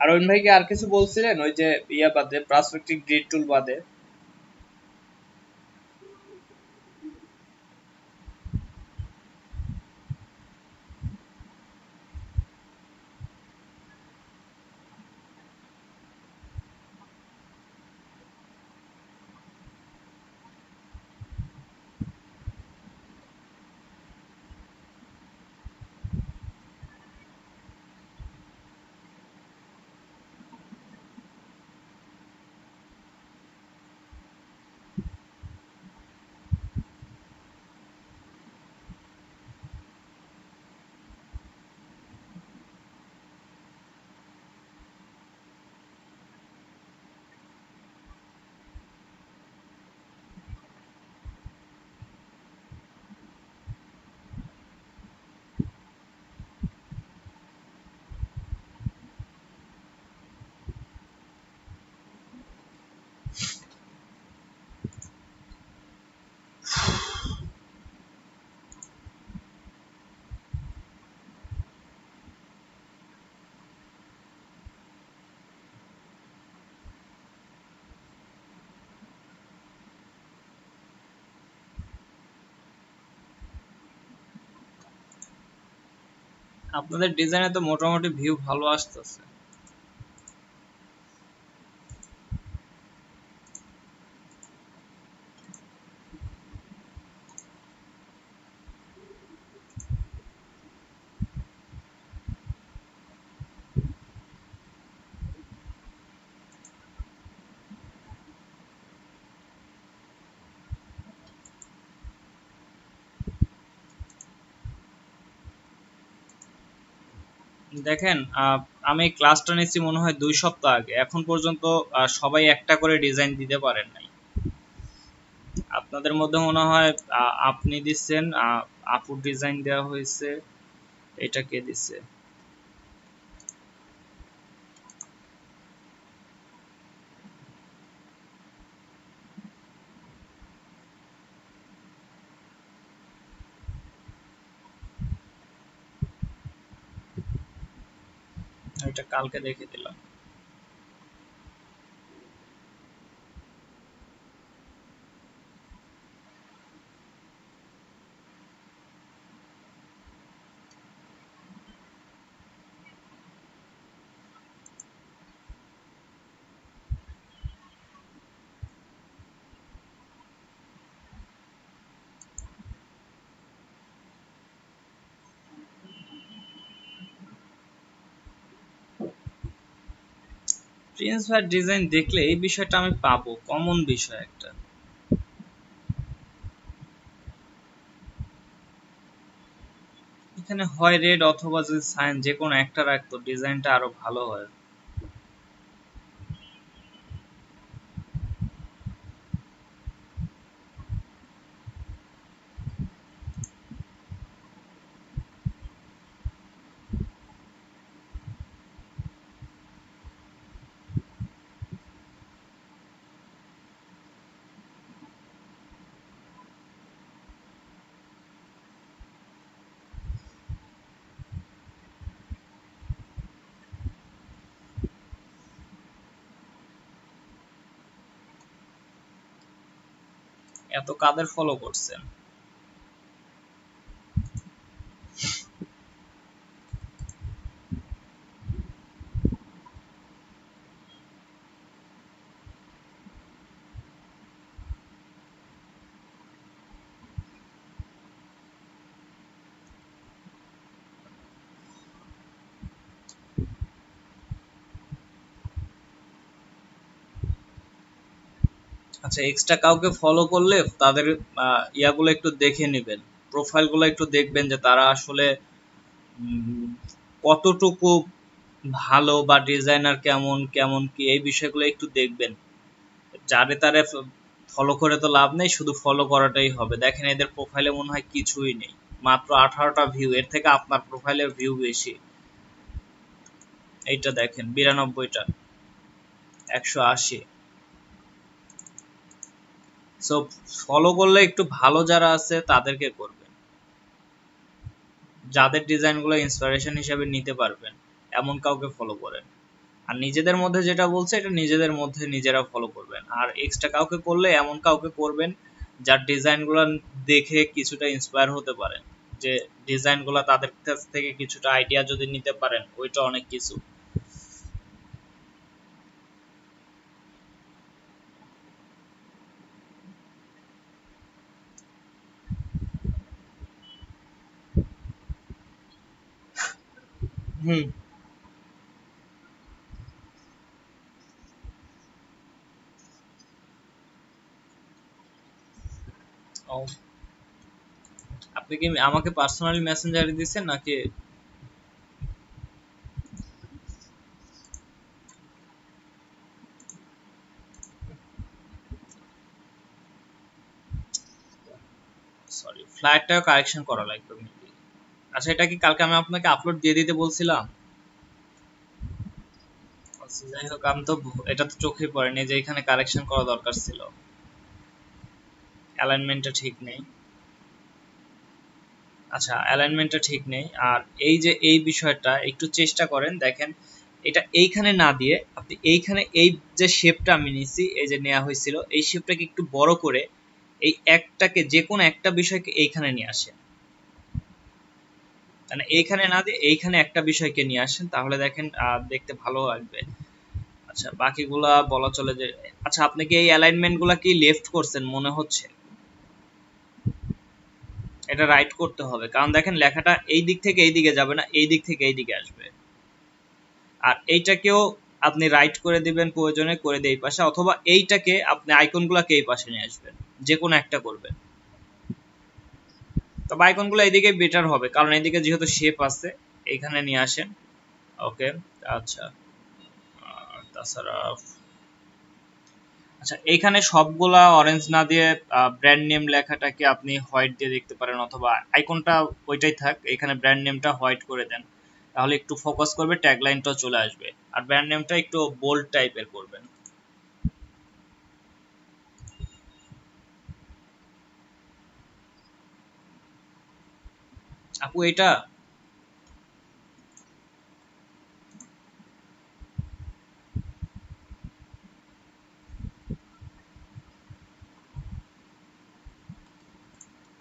আর অরুণ ভাই কি আর কিছু বলছিলেন ওই যে ইয়া বাদে, পার্সপেক্টিভ গ্রিড টুল বাদে? আপনাদের ডিজাইনে তো মোটামুটি ভিউ ভালো আসতেছে। দেখেন, আমি ক্লাসটা নিচ্ছি মনে হয় 2 সপ্তাহ আগে, এখন পর্যন্ত সবাই একটা করে ডিজাইন দিতে পারেন নাই। আপনাদের মধ্যে মনে হয় আপনি দিচ্ছেন, আপুর ডিজাইন দেওয়া হয়েছে, এটা কে দিচ্ছে? এটা কালকে দেখে দিলাম। প্রিন্স ভাইয়ের ডিজাইন দেখলে এই বিষয়টা আমি পাবো, কমন বিষয় একটা। এখানে হয় রেড অথবা যদি সাইন যে কোনো একটা রাখতো ডিজাইনটা আরো ভালো হয়। এত কাদের ফলো করছেন? আচ্ছা, এক্সট্রা কাউকে ফলো করলে তাদের ইয়াগুলো একটু দেখে নেবেন, প্রোফাইলগুলো একটু দেখবেন যে তারা আসলে উম, কতটুকু ভালো, বা ডিজাইনার কেমন কেমন কি, এই বিষয়গুলো একটু দেখবেন। যারে তারে ফলো করে তো লাভ নেই, শুধু ফলো করাটাই হবে। দেখেন এদের প্রোফাইলে মনে হয় কিছুই নেই, মাত্র 18টা ভিউ, এর থেকে আপনার প্রোফাইলের ভিউ বেশি। এইটা দেখেন 92টা, 180। সো ফলো করলে একটু ভালো যারা আছে তাদেরকে করবেন, যাদের ডিজাইনগুলো ইন্সপিরেশন হিসেবে নিতে পারবেন এমন কাউকে ফলো করেন। আর নিজেদের মধ্যে যেটা বলছে এটা নিজেদের মধ্যে নিজেরা ফলো করবেন, আর এক্সট্রা কাউকে করলে এমন কাউকে করবেন যার ডিজাইনগুলো দেখে কিছুটা ইন্সপায়ার হতে পারেন, যে ডিজাইনগুলো তাদের কাছ থেকে কিছুটা আইডিয়া যদি নিতে পারেন, ওইটা অনেক কিছু। হুম। ও, আপনি কি আমাকে পার্সোনালি মেসেঞ্জারে দিচ্ছেন নাকি? সরি, ফ্ল্যাটটাও কারেকশন করা লাগবে maybe। আচ্ছা, এটা কি কালকে আমি আপনাকে আপলোড দিয়ে দিতে বলছিলাম? আচ্ছা, যাই হোক, আমি তো এটা তো চোখে পড়েনি যে এখানে কারেকশন করা দরকার ছিল, অ্যালাইনমেন্টটা ঠিক নেই। আচ্ছা, অ্যালাইনমেন্টটা ঠিক নেই। আর এই যে এই বিষয়টা একটু চেষ্টা করেন, দেখেন এটা এইখানে না দিয়ে আপনি এইখানে, এই যে শেপটা আমি নিছি, এই যে নেওয়া হয়েছিল, এই শেপটাকে একটু বড় করে এই একটাকে, যে কোনো একটা বিষয়কে এইখানে নিয়ে আসেন। মানে এইখানে না দিয়ে এইখানে একটা বিষয়কে নিয়ে আসেন, তাহলে দেখেন দেখতে ভালো আসবে। আচ্ছা বাকিগুলা বলা চলে যে, আচ্ছা আপনি কি এই অ্যালাইনমেন্ট গুলা কি লেফট করছেন মনে হচ্ছে? এটা রাইট করতে হবে, কারণ দেখেন লেখাটা এই দিক থেকে এই দিকে যাবে না, এই দিক থেকে এই দিকে আসবে। আর এইটাকেও আপনি রাইট করে দিবেন, প্রয়োজনে করে দিয়ে এই পাশে, অথবা এইটাকে আপনি আইকনগুলোকে এই পাশে নিয়ে আসবেন, যে কোনো একটা করবেন। তবে আইকনগুলো এইদিকে বেটার হবে, কারণ এইদিকে যেহেতু শেপ আছে, এইখানে নিয়ে আসেন। ওকে। আচ্ছা তাছাড়া আচ্ছা এইখানে সবগুলা অরেঞ্জ না দিয়ে ব্র্যান্ড নেম লেখাটাকে আপনি হোয়াইট দিয়ে দেখতে পারেন, অথবা আইকনটা ওইটাই থাক, এখানে ব্র্যান্ড নেমটা হোয়াইট করে দেন, তাহলে একটু ফোকাস করবে, ট্যাগলাইনটাও চলে আসবে। আর ব্র্যান্ড নেমটা একটু বোল্ড টাইপের করবেন। আপু এটা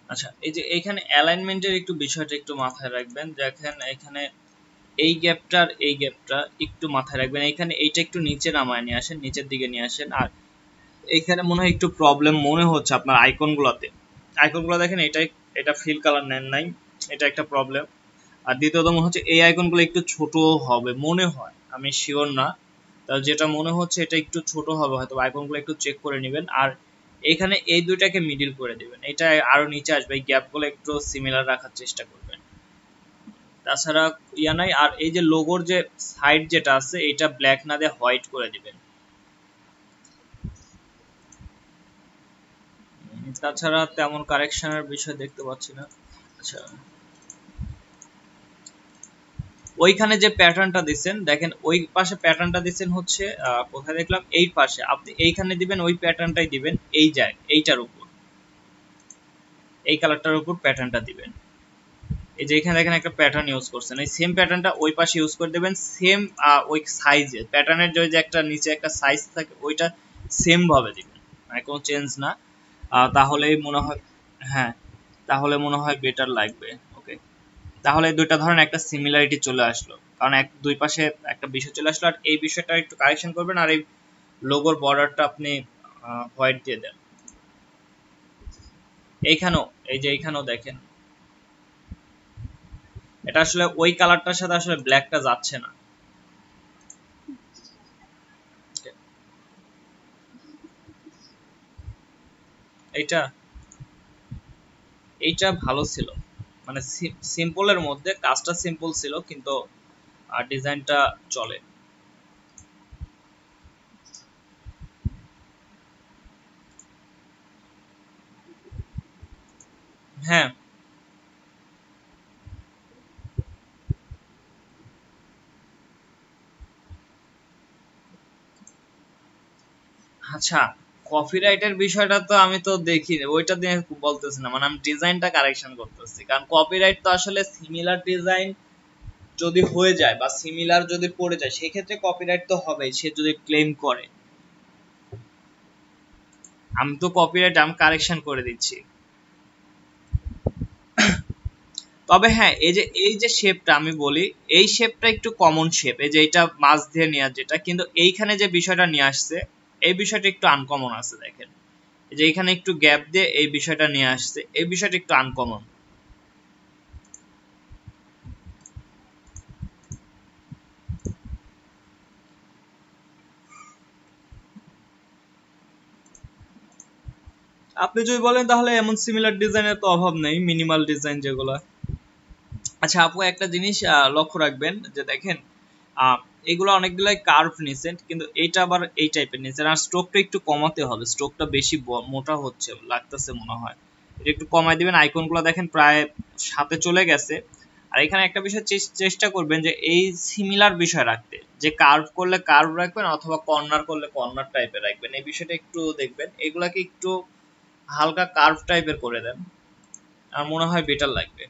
আচ্ছা, এই যে এইখানে অ্যালাইনমেন্টের একটু বিষয়টা একটু মাথায় রাখবেন। দেখেন এখানে এই গ্যাপটার এই গ্যাপটা একটু মাথায় রাখবেন, এখানে এইটা একটু নিচে নামায় নিয়ে আসেন, নিচের দিকে নিয়ে আসেন। আর এইখানে মনে হয় একটু প্রবলেম মনে হচ্ছে আপনার আইকনগুলোতে। আইকনগুলো দেখেন এটাই, এটা ফিল কালার নেন নাই, এটা একটা প্রবলেম। আর দ্বিতীয়ত মনে হচ্ছে এই আইকনগুলো একটু ছোট হবে মনে হয়, আমি শিওর না, তাহলে যেটা মনে হচ্ছে এটা একটু ছোট হবে হয়তো, আইকনগুলো একটু চেক করে নেবেন। আর এখানে এই দুইটাকে মিডিল করে দিবেন, এটা আরো নিচে আসবে, এই গ্যাপগুলো একটু সিমিলার রাখার চেষ্টা করবেন। তাছাড়া ইয়া নাই। আর এই যে লোগোর যে সাইড যেটা আছে, এটা ব্ল্যাক না দিয়ে হোয়াইট করে দিবেন। তাছাড়া তেমন কারেকশনের বিষয় দেখতে পাচ্ছি না। আচ্ছা ওইখানে যে প্যাটার্নটা দিচ্ছেন, দেখেন ওই পাশে প্যাটার্নটা দিচ্ছেন হচ্ছে কোথায় দেখলাম, এই পাশে আপনি এইখানে দিবেন, ওই প্যাটার্নটাই দিবেন এই যায় এইটার উপর, এই কালারটার উপর প্যাটার্নটা দিবেন। এই যে এখানে দেখেন একটা প্যাটার্ন ইউজ করছেন, এই সেম প্যাটার্নটা ওই পাশে ইউজ করে দেবেন, সেম ওই সাইজে প্যাটার্নের যে একটা নিচে একটা সাইজ থাকে ওইটা সেম ভাবে দিবেন, মানে কোনো চেঞ্জ না। তাহলেই মনে হয়, হ্যাঁ তাহলে মনে হয় বেটার লাগবে। ওকে, তাহলে দুইটা ধরেন একটা সিমিলারিটি চলে আসলো, কারণ এক দুই পাশে একটা বিষয় চলে আসলো। আর এই বিষয়টা একটু কারেকশন করবেন, আর এই লোগোর বর্ডারটা আপনি হোয়াইট দিয়ে দেন। এইখানেও, এই যে এইখানেও দেখেন, এটা আসলে ওই কালারটার সাথে আসলে ব্ল্যাকটা যাচ্ছে না। এইটা এইটা ভালো ছিল, মানে সিম্পলের মধ্যে কাজটা সিম্পল ছিল, কিন্তু ডিজাইনটা চলে। হ্যাঁ আচ্ছা, কপিরাইটের বিষয়টা তো আমি তো দেখি ওইটা দিয়ে বলতেছি না, মানে আমি ডিজাইনটা কারেকশন করতেছি, কারণ কপিরাইট তো আসলে সিমিলার ডিজাইন যদি হয়ে যায় বা সিমিলার যদি পড়ে যায়, সেক্ষেত্রে কপিরাইট তো হবেই, সে যদি ক্লেম করে। আমি তো কপিরাইট আমি কারেকশন করে দিচ্ছি। তবে হ্যাঁ, এই যে শেপটা আমি বলি, এই শেপটা একটু কমন শেপ, এই যে এটা মাছ দিয়ে নেওয়া যেটা, কিন্তু এইখানে যে বিষয়টা নিয়ে আসছে, এই বিষয়টা একটু আনকমন আছে। দেখেন এই যে এখানে একটু গ্যাপ দিয়ে এই বিষয়টা নিয়ে আসছে, এই বিষয়টা একটু আনকমন। আপনি যদি বলেন তাহলে এমন সিমিলার ডিজাইনের তো অভাব নেই, মিনিমাল ডিজাইন যেগুলো। আচ্ছা আপু একটা জিনিস লক্ষ্য রাখবেন, যে দেখেন আহ, এগুলো অনেকগুলাই কার্ভ নিছেন, কিন্তু এইটা আবার এই টাইপের নিছেন। আর স্ট্রোকটা একটু কমাতে হবে, স্ট্রোকটা বেশি মোটা হচ্ছে লাগতেছে মনে হয়, এটা একটু কমাই দিবেন। আইকনগুলো দেখেন প্রায় সাথে চলে গেছে। আর এখানে একটা বিষয় চেষ্টা করবেন যে এই সিমিলার বিষয় রাখতে, যে কার্ভ করলে কার্ভ রাখবেন, অথবা কর্নার করলে কর্নার টাইপের রাখবেন, এই বিষয়টা একটু দেখবেন। এগুলাকে একটু হালকা কার্ভ টাইপের করে দেন, আর মনে হয় বেটার লাগবে।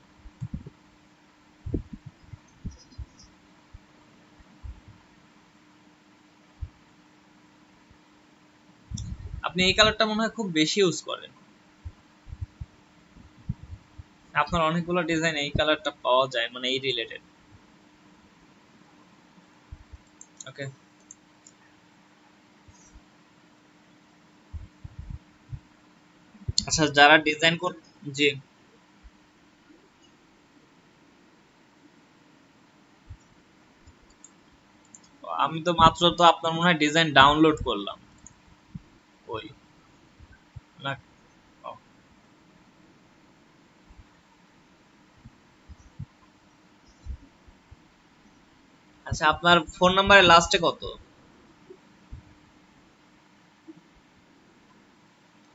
আপনি এই কালারটা মনে হয় খুব বেশি ইউজ করেন। আপনার অনেকগুলো ডিজাইন এই কালারটা পাওয়া যায়, মানে এই রিলেটেড। ওকে, আচ্ছা যারা ডিজাইন কর, জি আমি তো মাত্র তো আপনার মনে হয় ডিজাইন ডাউনলোড করলাম ওই না। ও, আচ্ছা আপনার ফোন নাম্বারের লাস্টে কত?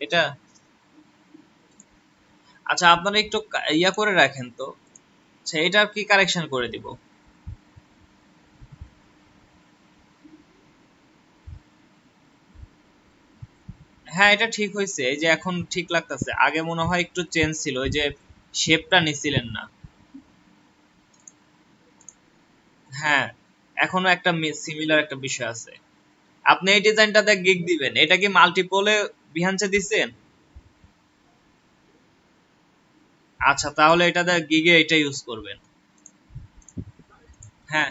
এটা? আচ্ছা আপনারা একটু ইয়া করে রাখেন তো, আচ্ছা এটা কি কারেকশন করে দিব? হ্যাঁ এটা ঠিক হয়েছে, এই যে এখন ঠিক লাগতেছে, আগে মনে হয় একটু চেঞ্জ ছিল, ওই যে শেপটা নিছিলেন না। হ্যাঁ, এখনো একটা সিমিলার একটা বিষয় আছে। আপনি এই ডিজাইনটাতে গিগ দিবেন, এটা কি মাল্টিপলে বিহান্সে দিছেন? আচ্ছা তাহলে এটাতে গিগে এটা ইউজ করবেন। হ্যাঁ,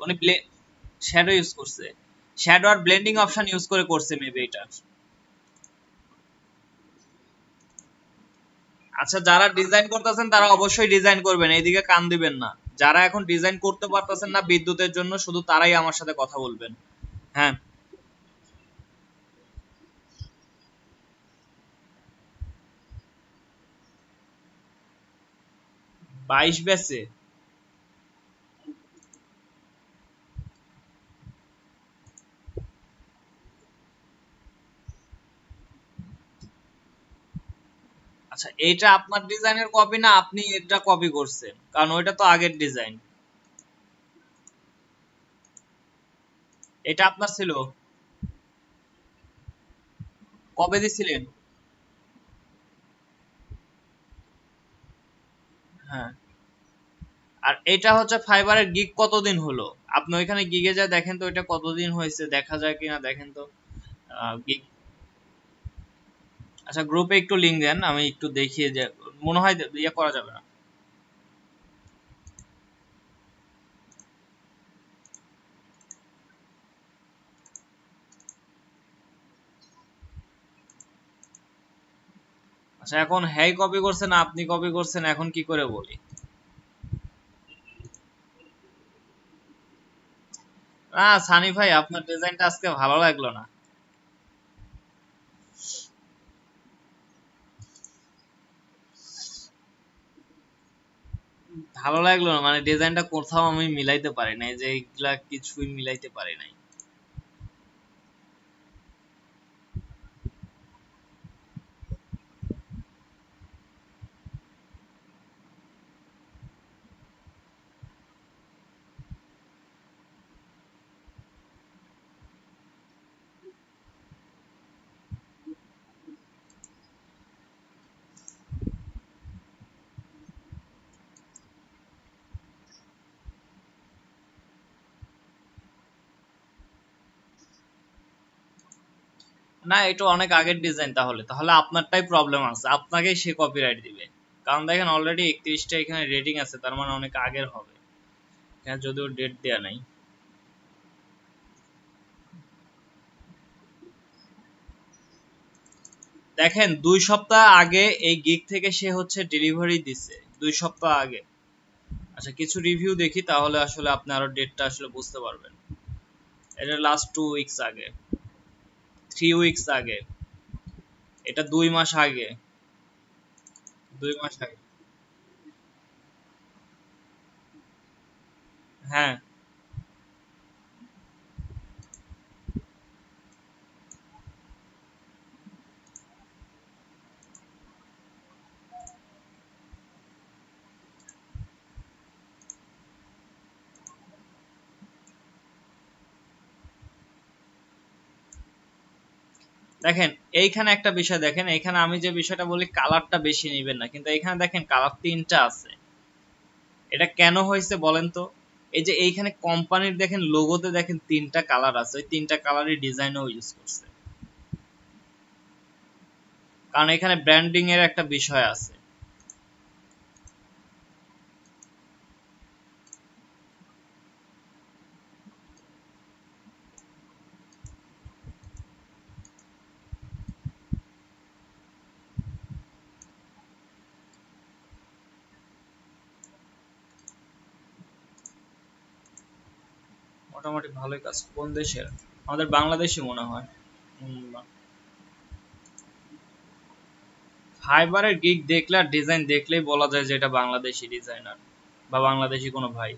উনি শ্যাডো ইউজ করছে, শ্যাডো আর ব্লেন্ডিং অপশন ইউজ করে করছে মেবি এটা। আচ্ছা যারা ডিজাইন করতেছেন তারা অবশ্যই ডিজাইন করবেন, এইদিকে কান দিবেন না। যারা এখন ডিজাইন করতে পারতেছেন না বিদ্যুতের জন্য, শুধু তারাই আমার সাথে কথা বলবেন। হ্যাঁ, 22 ব্যাচে? আচ্ছা এইটা আপনার ডিজাইনের কপি না, আপনি এটা কপি করছেন? কারণ ওইটা তো আগের ডিজাইন। এটা আপনার ছিল? কবে দিছিলেন? হ্যাঁ, আর এটা হচ্ছে ফাইবারের গিগ কতদিন হলো? আপনি ওইখানে গিগে যা দেখেন তো, এটা কতদিন হয়েছে দেখা যায় কিনা দেখেন তো। গিগ, আচ্ছা গ্রুপে একটু লিংক দেন, আমি একটু দেখিয়ে যে, মনে হয় ইয়ে করা যাবে না। আচ্ছা এখন হ্যাই কপি করছেন না আপনি কপি করছেন, এখন কি করে বলি? না সানি ভাই, আপনার ডিজাইনটা আজকে ভালো লাগলো না। ভালো লাগলো না মানে ডিজাইনটা কোথাও আমি মিলাইতে পারি নাই, যে এইগুলা কিছুই মিলাইতে পারি নাই। না এটা অনেক আগের ডিজাইন, তাহলে তাহলে আপনারটাই প্রবলেম আছে, আপনাকেই সে কপিরাইট দিবে। কারণ দেখেন অলরেডি 31টা এখানে রেটিং আছে, তার মানে অনেক আগের হবে। এখানে যদিও ডেট দেয়া নাই। দেখেন 2 সপ্তাহ আগে এই গিগ থেকে সে হচ্ছে ডেলিভারি দিছে, 2 সপ্তাহ আগে। আচ্ছা কিছু রিভিউ দেখি, তাহলে আসলে আপনি আরো ডেটটা আসলে বুঝতে পারবেন। এটা লাস্ট 2 উইকস আগে, 3 উইকস আগে, এটা 2 মাস আগে, 2 মাস আগে। হ্যাঁ, দেখেন এইখানে একটা বিষয় দেখেন, এখানে আমি যে বিষয়টা বলি কালারটা বেশি নিবেন না, কিন্তু এখানে দেখেন কালার 3টা আছে। এটা কেন হয়েছে বলেন তো? এই যে এইখানে কোম্পানির দেখেন লোগোতে দেখেন তিনটা কালার আছে, ওই তিনটা কালারের ডিজাইনও ইউজ করছে, কারণ এখানে ব্র্যান্ডিং এর একটা বিষয় আছে। মোটামুটি ভালোই কাজ। কোন দেশের? আমাদের বাংলাদেশি মনে হয়। ফাইবারের গিগ দেখলে আর ডিজাইন দেখলেই বলা যায় যে এটা বাংলাদেশি ডিজাইনার বা বাংলাদেশি কোনো ভাই।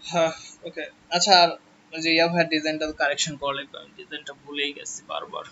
হ্যাঁ, ওকে। আচ্ছা, আর ওই যে ইয়াভার ডিজাইনটা কারেকশন করলে, আমি ডিজাইনটা ভুলেই গেছি বারবার।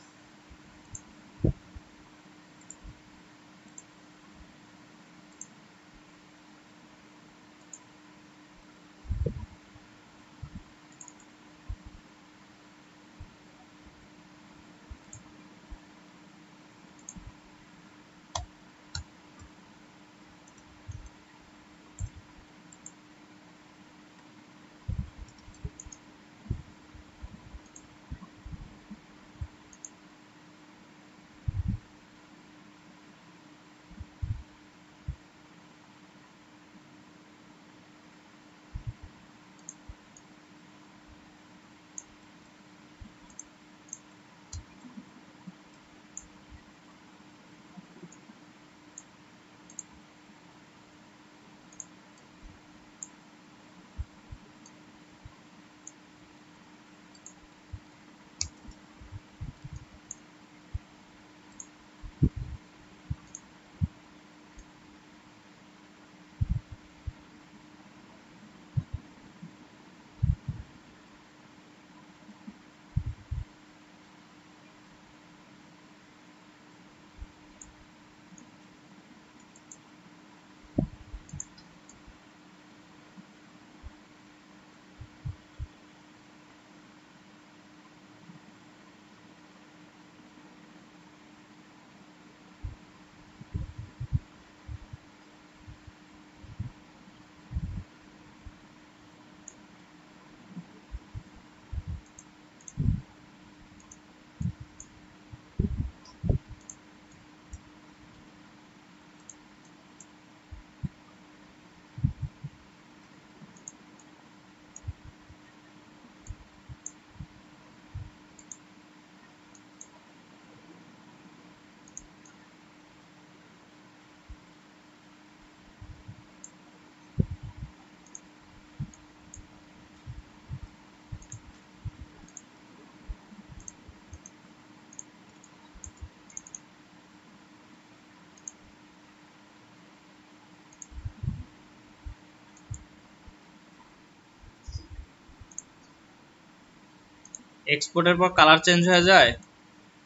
এক্সপোর্টের পর কালার চেঞ্জ হয়ে যায়।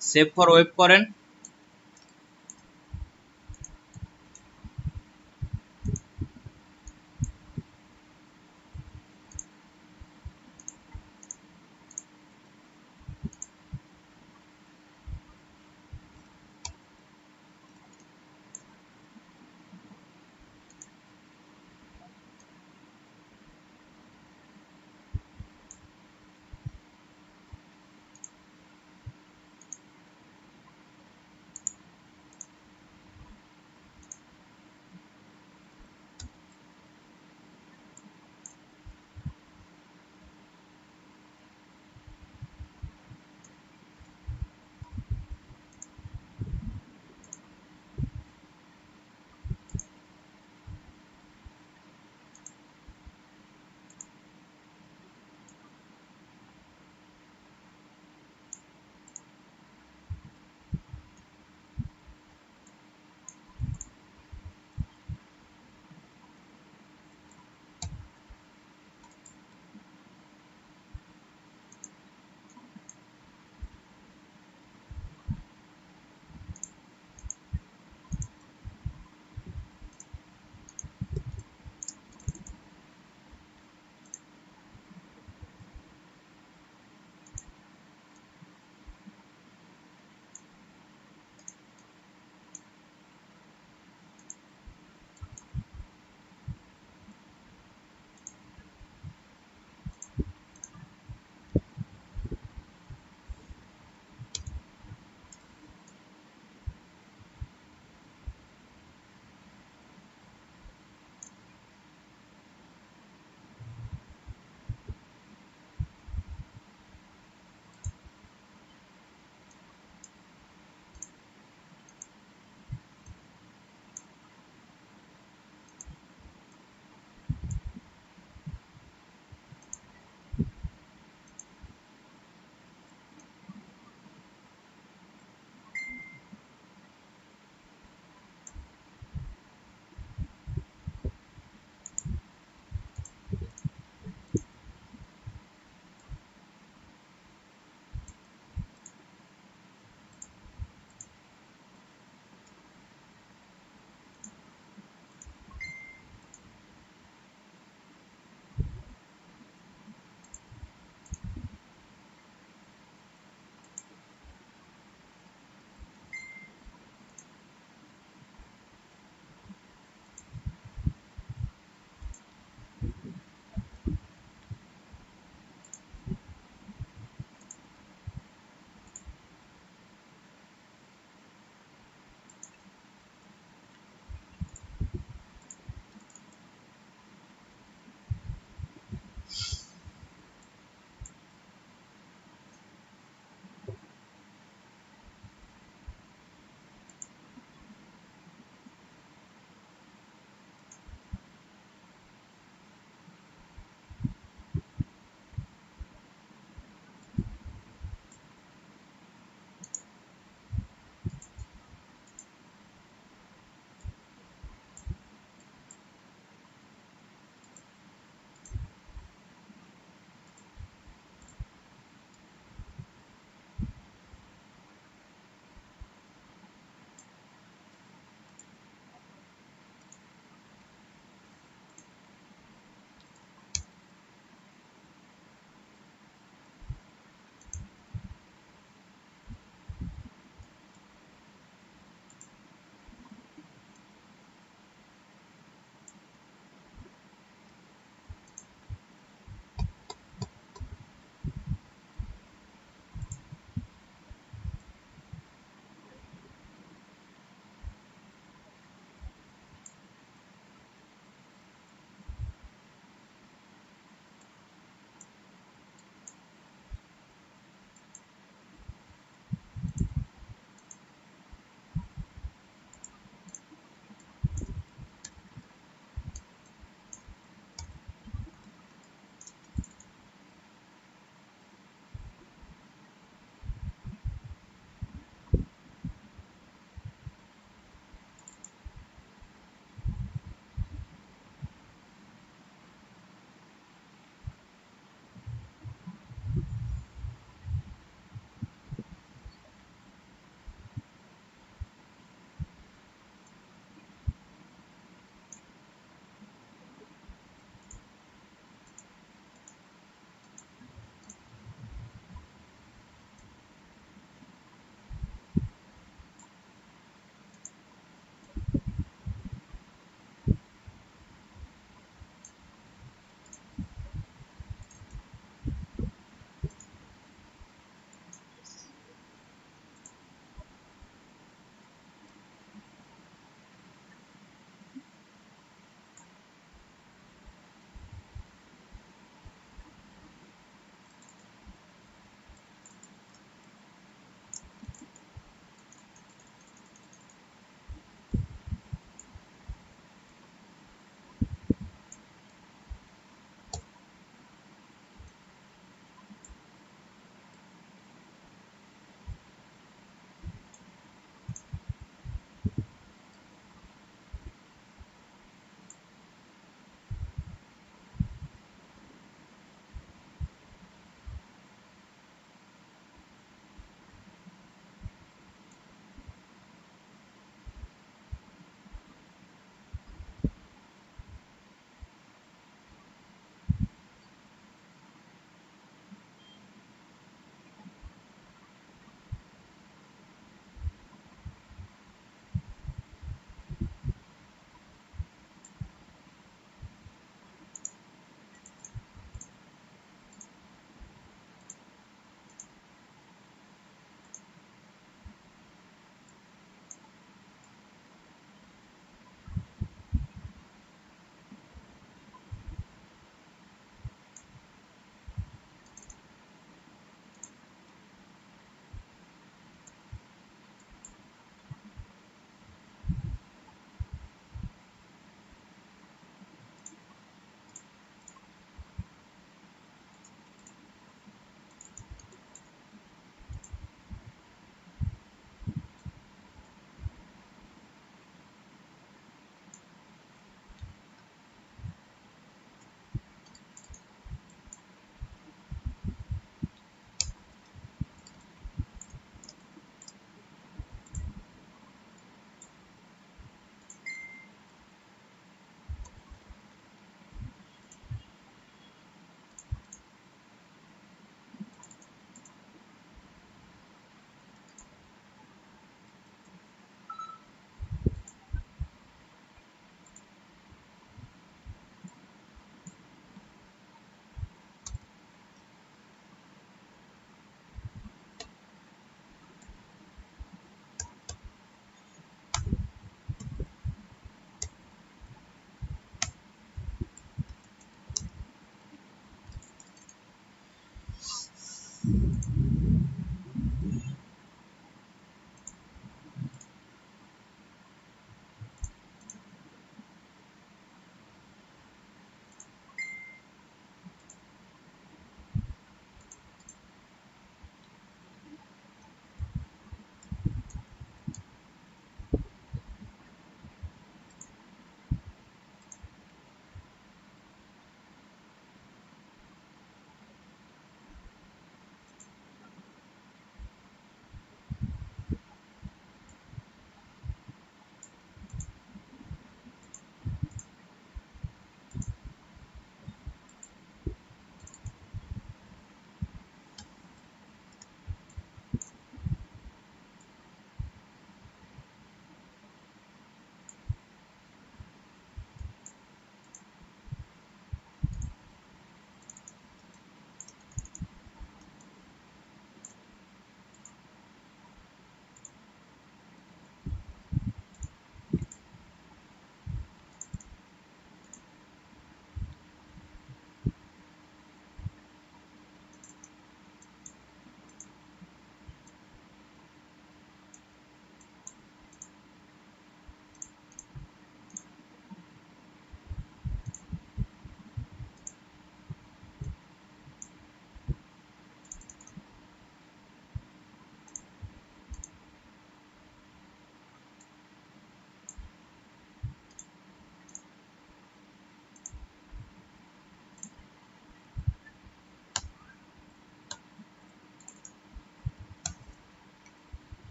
সেভ ফর ওয়েব করেন।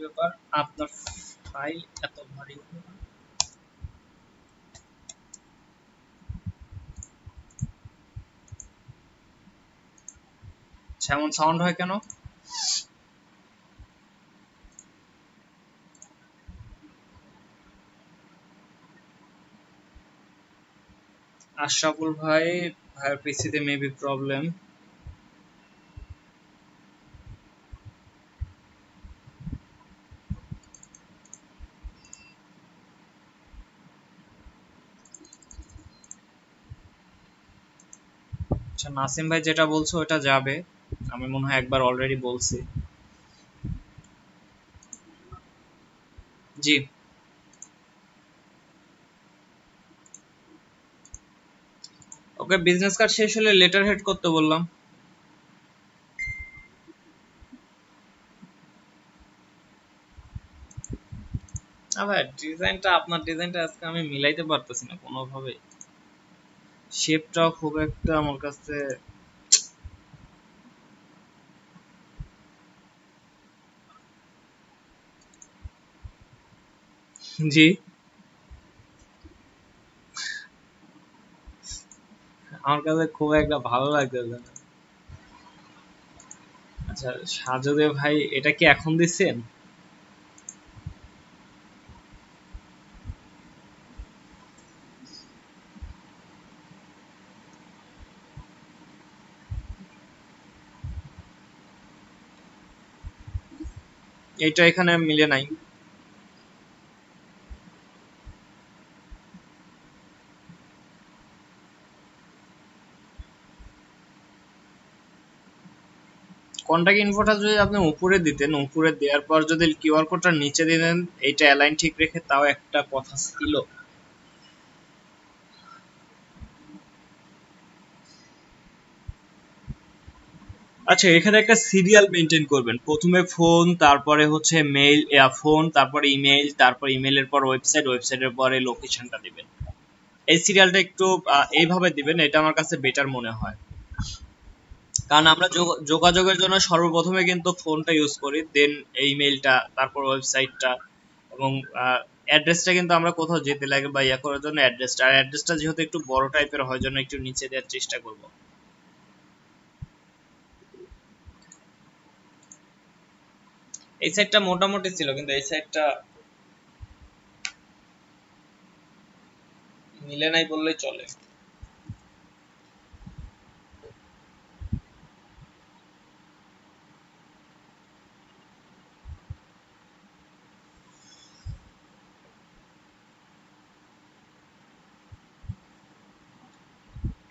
ব্যাপার, আপনার ফাইল এত ভারী হলো না? এমন সাউন্ড হয় কেন? আশরাফুল ভাই, ভাইয়ের পিসিতে মেবি প্রবলেম। আচ্ছা, নাসিম ভাই যেটা বলছো ওটা যাবে, আমি মনে হয় একবার অলরেডি বলছি। জি, ওকে বিজনেস কার্ড শেষ হলে লেটার হেড করতে বললাম। ভাই ডিজাইনটা, আপনার ডিজাইনটা আজকে আমি মিলাইতে পারতেছি না কোনোভাবে। শেপটাও খুব একটা আমার কাছে। জি, আমার কাছে খুব একটা ভালো লাগতেছে না। আচ্ছা সাজুদে ভাই, এটা কি এখন দিচ্ছেন? এইটা এখানে মিলে নাই। কন্টাক্ট ইনফোটা যদি আপনি উপরে দিতেন, উপরে দেওয়ার পর যদি কিউআর কোডটা নিচে দিতেন, এইটা অ্যালাইন ঠিক রেখে, তাও একটা কথা ছিল। আচ্ছা, এখানে একটা সিরিয়াল মেনটেন করবেন, প্রথমে ফোন, তারপরে হচ্ছে মেইল, ফোন, তারপরে ইমেইল, তারপর ইমেইলের পর ওয়েবসাইট, ওয়েবসাইটের পরে লোকেশনটা দিবেন। এই সিরিয়ালটা একটু এইভাবে দিবেন, এটা আমার কাছে বেটার মনে হয়। কারণ আমরা যোগাযোগের জন্য সর্বপ্রথমে কিন্তু ফোনটা ইউজ করি, দেন ইমেইলটা, তারপর ওয়েবসাইটটা, এবং অ্যাড্রেসটা কিন্তু আমরা কোথাও যেতে লাগে বা ইয়া করার জন্য অ্যাড্রেসটা, আর অ্যাড্রেসটা যেহেতু একটু বড় টাইপের হয় জন্য একটু নিচে দেওয়ার চেষ্টা করব। এই সাইডটা মোটামুটি ছিল, কিন্তু এই সাইডটা মিলে নাই বললেই চলে।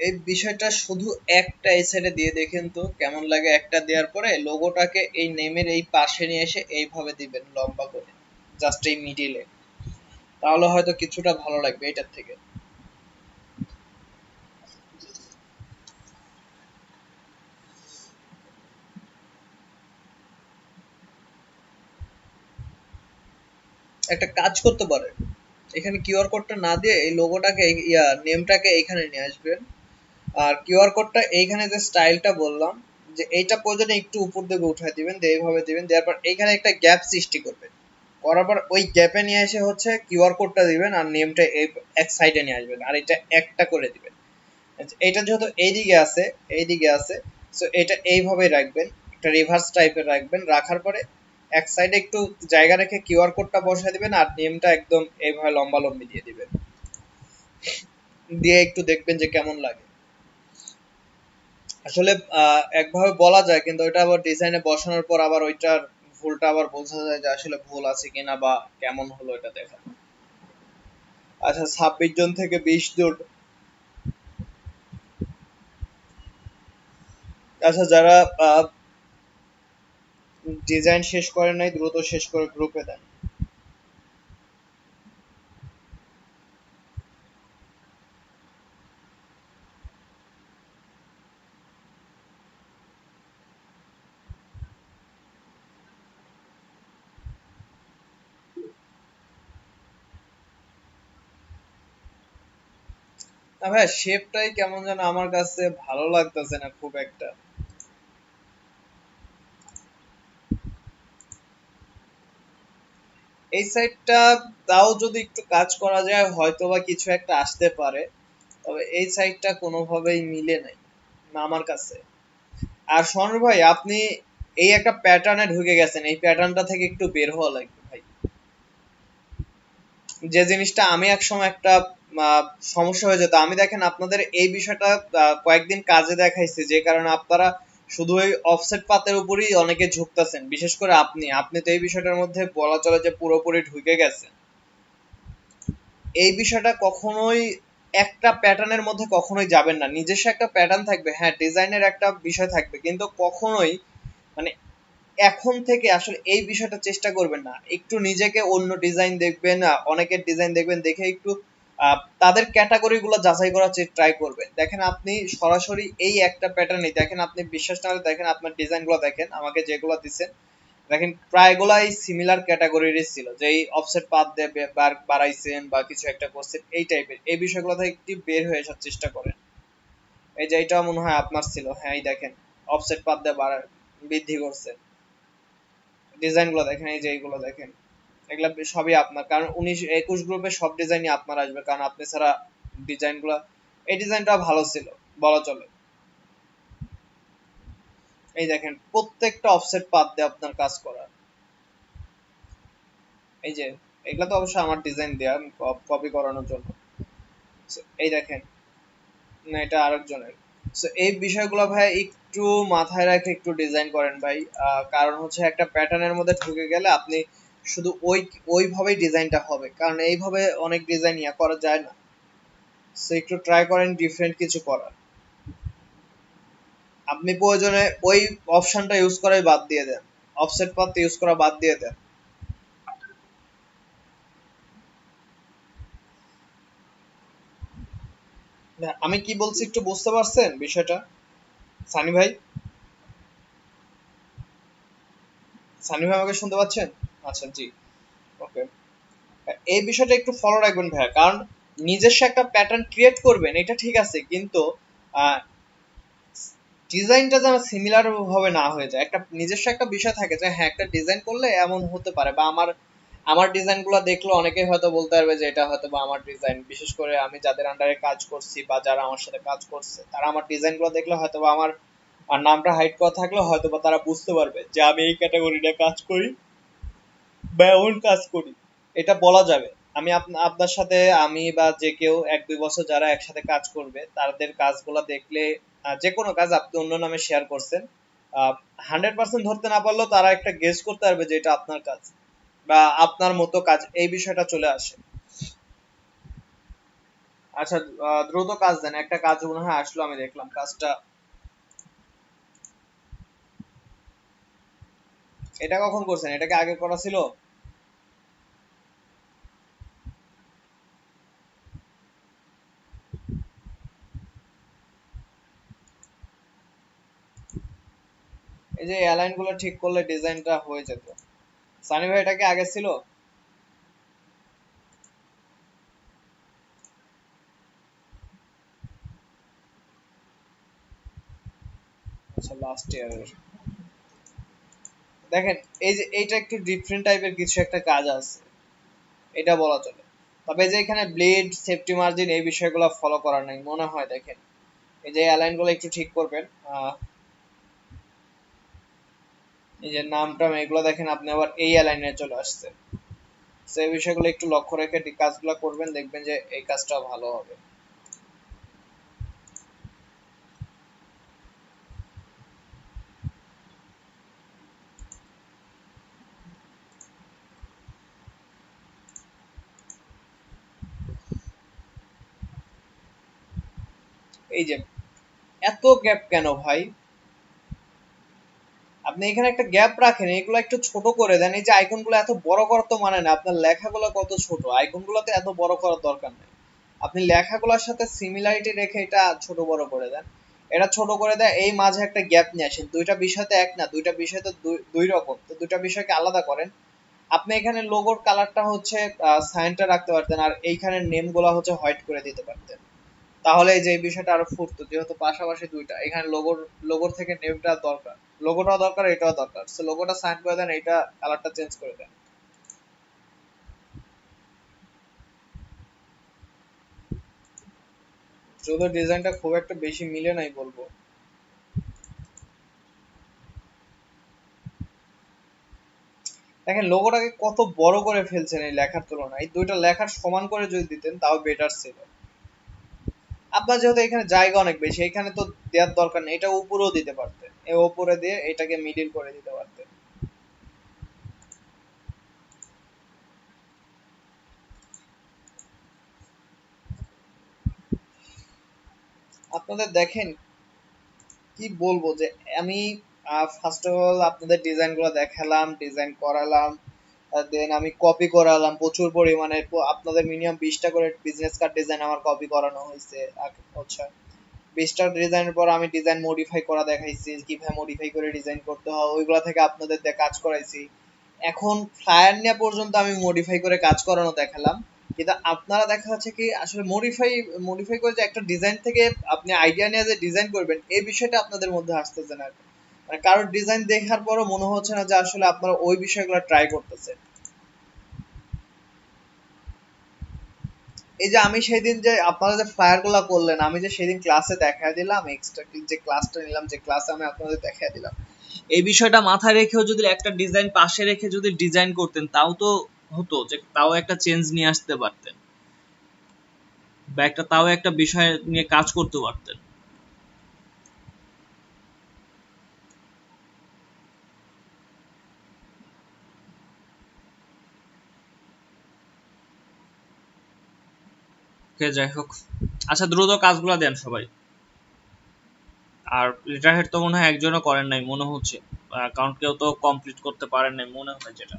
এই বিষয়টা শুধু একটা এই সাইডে দিয়ে দেখেন তো কেমন লাগে। একটা দেওয়ার পরে লোগোটাকে এই নেমের এই পাশে নিয়ে এসে এইভাবে দিবেন লম্বা করে, জাস্ট এই মিডিলে, তাহলে হয়তো কিছুটা ভালো লাগবে এটার থেকে। একটা কাজ করতে পারেন, এখানে কিউআর কোডটা না দিয়ে এই লোগোটাকে, ইয়া নেমটাকে এইখানে নিয়ে আসবেন, আর কিউআর কোডটা এইখানে যে স্টাইলটা বললাম, যে এইটা প্রয়োজনে একটু উপর দিকে উঠায় দিবেন, দিয়ে এইভাবে দিবেন, দেওয়ার পর এইখানে একটা গ্যাপ সৃষ্টি করবেন, করার পর ওই গ্যাপে নিয়ে এসে হচ্ছে কিউআর কোডটা দিবেন, আর নেমটা এক সাইডে নিয়ে আসবেন, আর এটা একটা করে দিবেন। আচ্ছা, এটা যেহেতু এইদিকে আছে, এইদিকে আছে, সো এটা এইভাবে রাখবেন, একটা রিভার্স টাইপের রাখবেন, রাখার পরে এক সাইডে একটু জায়গা রেখে কিউআর কোডটা বসায় দিবেন, আর নেমটা একদম এইভাবে লম্বা লম্বি দিয়ে দিবেন, দিয়ে একটু দেখবেন যে কেমন লাগে। আসলে একভাবে বলা যায়, কিন্তু ওইটা আবার ডিজাইনে বসানোর পর আবার ওইটার ভুলটা আবার বোঝা যায় যে আসলে ভুল আছে কিনা বা কেমন হলো এটা দেখা। আচ্ছা, 26 জন থেকে 20 জন। আচ্ছা, যারা ডিজাইন শেষ করেন নাই দ্রুত শেষ করে গ্রুপে দেন। না ভাই, শেপটাই কেমন যেন আমার কাছে ভালো লাগতেছে না খুব একটা। এই সাইডটা তাও যদি একটু কাজ করা যায় হয়তো বা কিছু একটা আসতে পারে, তবে এই সাইডটা কোনোভাবেই মিলে নাই আমার কাছে। আর শোন ভাই, আপনি এই একটা প্যাটার্নে ঢুকে গেছেন, এই প্যাটার্নটা থেকে একটু বের হওয়া লাগবে ভাই। যে জিনিসটা আমি একসময় একটা সমস্যা হয়ে যেত, আমি দেখেন আপনাদের এই বিষয়টা কয়েকদিন কাজে দেখাইছে, যে কারণে আপনারা শুধু ওই অফসেট পাতের উপরই অনেকে ঝুঁকতেছেন, বিশেষ করে আপনি আপনি তো এই বিষয়টার মধ্যে বলা চলে যে পুরোপুরি ঢুকে গেছেন। এই বিষয়টা কখনোই একটা প্যাটার্নের মধ্যে কখনোই যাবেন না, নিজস্ব একটা প্যাটার্ন থাকবে, হ্যাঁ ডিজাইনের একটা বিষয় থাকবে, কিন্তু কখনোই মানে এখন থেকে আসলে এই বিষয়টা চেষ্টা করবেন না। একটু নিজেকে অন্য ডিজাইন দেখবেন, অনেকের ডিজাইন দেখবেন, দেখে একটু তাদের ক্যাটাগরি গুলো যাচাই করার ট্রাই করবেন। দেখেন আপনি সরাসরি এই একটা প্যাটার্নই দেখেন, আপনি বিশ্বাস না হলে দেখেন আপনার ডিজাইন গুলো দেখেন, আমাকে যেগুলো দিচ্ছেন দেখেন প্রায়গুলাই সিমিলার ক্যাটাগরিরই ছিল, যে এই অফসেট পাথ দিয়ে বাড়াইছেন বা কিছু একটা করছেন এই টাইপের। এই বিষয়গুলো থেকে একটু বের হয়ে আসার চেষ্টা করেন। এই যে এটা মনে হয় আপনার ছিল, হ্যাঁ এই দেখেন অফসেট পাথ দিয়ে বৃদ্ধি করছে। ডিজাইন গুলো দেখেন, এই যে এইগুলো দেখেন, এগুলা সবই আপনার, কারণ 19-21 গ্রুপে সব ডিজাইনই আপনার আসবে, কারণ আপনি ছাড়া ডিজাইন গুলা, এই ডিজাইনটা ভালো ছিল বলা চলে। এই দেখেন প্রত্যেকটা অফসেট পাথ দিয়ে আপনার কাজ করা। এই যে এগুলা তো অবশ্যই আমার ডিজাইন দেয়া কপি করানোর জন্য। এই দেখেন, না এটা আরেকজনের। এই বিষয়গুলো ভাই একটু মাথায় রেখে একটু ডিজাইন করেন ভাই। কারণ হচ্ছে একটা প্যাটার্নের মধ্যে ঢুকে গেলে আপনি শুধু ওইভাবেই ডিজাইনটা হবে, কারণ এইভাবে অনেক ডিজাইন ইয়া করা যায় না। একটু ট্রাই করেন ডিফারেন্ট কিছু করার। আপনি প্রয়োজনে ওই অপশনটা ইউজ করাই বাদ দিয়ে দেন, অফসেট পাথ ইউজ করা বাদ দিয়ে দেন। না, আমি কি বলছি একটু বুঝতে পারছেন বিষয়টা সানি ভাই? সানি ভাই আমাকে শুনতে পাচ্ছেন? আচ্ছা জি, ওকে। এই বিষয়টা একটু ফলো রাখবেন ভাইয়া, কারণ নিজস্ব একটা প্যাটার্ন ক্রিয়েট করবেন এটা ঠিক আছে, কিন্তু ডিজাইনটা যেন সিমিলার ভাবে না হয়ে যায়। একটা নিজস্ব একটা বিষয় থাকে যে হ্যাঁ একটা ডিজাইন করলে এমন হতে পারে, বা আমার আমার ডিজাইন গুলো দেখলে অনেকেই হয়তো বলতে পারবে যে এটা হয়তো বা আমার ডিজাইন। বিশেষ করে আমি যাদের আন্ডারে কাজ করছি বা যারা আমার সাথে কাজ করছে, তারা আমার ডিজাইন গুলো দেখলে হয়তো বা আমার আর নামটা হাইড করা থাকলে হয়তো বা তারা বুঝতে পারবে যে আমি এই ক্যাটাগরিটা কাজ করি বা এমন কাজ করি, এটা বলা যাবে। আমি আপনার সাথে আমি বা যে কেউ 1-2 বছর যারা একসাথে কাজ করবে তাদের কাজগুলো দেখলে যে কোনো কাজ আপনি অন্য নামে শেয়ার করছেন, 100% ধরতে না পারলেও তারা একটা গেস করতে পারবে যে এটা আপনার কাজ বা আপনার মতো কাজ, এই বিষয়টা চলে আসে। আচ্ছা, দ্রুত কাজ দেন, একটা কাজ মনে হয় আসলো, আমি দেখলাম কাজটা। এটা কখন করছেন? এটাকে আগে করা ছিল? এই যে অ্যালাইন গুলো ঠিক করলে ডিজাইনটা হয়ে যেত। সানি ভাই এটা কি আগে ছিল? আচ্ছা, লাস্ট ইয়ারের। দেখেন এই যে এইটা একটু ডিফারেন্ট টাইপের কিছু একটা কাজ আছে, এটা বলা চলে। তবে যে এখানে ব্লেড সেফটি মার্জিন এই বিষয়গুলো ফলো করা নাই মনে হয়। দেখেন এই যে অ্যালাইন গুলো একটু ঠিক করবেন, এই যে নামটা এগুলো দেখেন আপনি আবার এই অ্যালাইনে চলে আসছে। সেই বিষয়গুলো একটু লক্ষ্য রেখে কাজগুলো করবেন, দেখবেন যে এই কাজটা ভালো হবে। এই যে এত গ্যাপ কেন ভাই? আপনি এখানে একটা গ্যাপ রাখেন, এগুলো একটু ছোট করে দেন। এই যে আইকন গুলো এত বড় করার তো মানে না, আপনার লেখাগুলো কত ছোট, আইকন গুলোতে এত বড় করার দরকার নেই। আপনি লেখাগুলোর সাথে সিমিলারিটি রেখে এটা ছোট বড় করে দেন। এটা ছোট করে দেয়, এই মাঝে একটা গ্যাপ নিয়ে আসেন। দুইটা বিষয় তো এক না, দুইটা বিষয় তো দুই রকম, তো দুইটা বিষয়কে আলাদা করেন। আপনি এখানে লোগোর কালারটা হচ্ছে সাইনটা রাখতে পারতেন, আর এইখানে নেম গুলা হচ্ছে হোয়াইট করে দিতে পারতেন। তাহলে এই যে এই বিষয়টা আরো ফুটতো, যেহেতু পাশাপাশি দুইটা, এখানে লোগোর থেকে নেমটা দরকার, লোগোটাও দরকার এটাও দরকার। লোগোটা সাইন করে দেন, এটা কালারটা চেঞ্জ করে দেন। যদিও ডিজাইনটা খুব একটা বেশি মিলে নাই বলবো। দেখেন লোগোটাকে কত বড় করে ফেলছেন এই লেখার তুলনায়, এই দুইটা লেখার সমান করে যদি দিতেন তাও বেটার ছিল। আপনার যেহেতু এখানে জায়গা অনেক বেশি, এখানে তো দেওয়ার দরকার নেই, এটা উপরেও দিতে পারতেন, এ উপরে দিয়ে এটাকে মিডিল করে দিতে পারতেন। আপনাদের দেখেন কি বলবো যে আমি ফার্স্ট অফ অল আপনাদের ডিজাইন গুলো দেখালাম, ডিজাইন করালাম, দেন আমি কপি করালাম প্রচুর পরিমাণে। আপনাদের মিনিমাম 20টা করে বিজনেস কার্ড ডিজাইন আমার কপি করানো হয়েছে। আচ্ছা, 20টা ডিজাইনের পর আমি ডিজাইন মডিফাই করা দেখাইছি, কিভাবে মডিফাই করে ডিজাইন করতে হয় ওইগুলা থেকে আপনাদের দিয়ে কাজ করাইছি। এখন ফ্লায়ার নিয়ে পর্যন্ত আমি মডিফাই করে কাজ করানো দেখালাম, কিন্তু আপনারা দেখা যাচ্ছে কি আসলে মডিফাই মডিফাই করে যে একটা ডিজাইন থেকে আপনি আইডিয়া নিয়ে যে ডিজাইন করবেন এই বিষয়টা আপনাদের মধ্যে আসতেছে না। মানে কারোর ডিজাইন দেখার পরও মনে হচ্ছে না যে আসলে আপনারা ওই বিষয়গুলো ট্রাই করতেছে। এই যে আমি সেদিন যে আপনারা যে ফ্লায়ার গুলা করলেন, আমি যে সেদিন ক্লাসে দেখা দিলাম, এক্সট্রা যে ক্লাসটা নিলাম, যে ক্লাসে আমি আপনাদের দেখা দিলাম, এই বিষয়টা মাথায় রেখেও যদি একটা ডিজাইন পাশে রেখে যদি ডিজাইন করতেন তাও তো হতো, যে তাও একটা চেঞ্জ নিয়ে আসতে পারতেন, বা একটা তাও একটা বিষয় নিয়ে কাজ করতে পারতেন। যাই হোক, আচ্ছা দ্রুত কাজগুলো দেন সবাই। আর লেটার হেড তো মনে হয় একজনও করেন নাই মনে হচ্ছে, কারণ কেউ তো কমপ্লিট করতে পারেন নাই মনে হয় যেটা।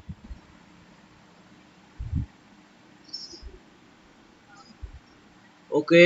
ওকে,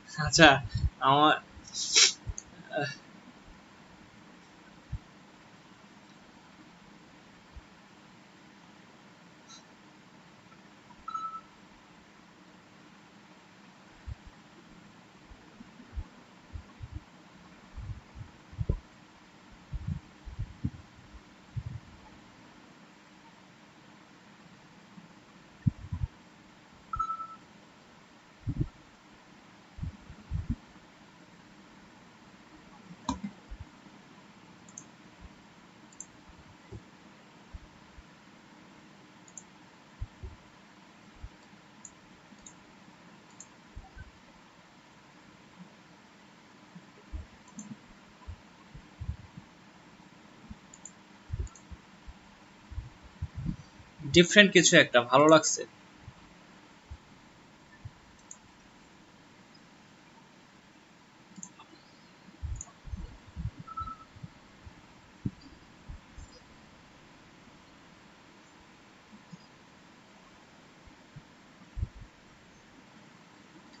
আচ্ছা আমার ডিফারেন্ট কিছু একটা ভালো লাগছে।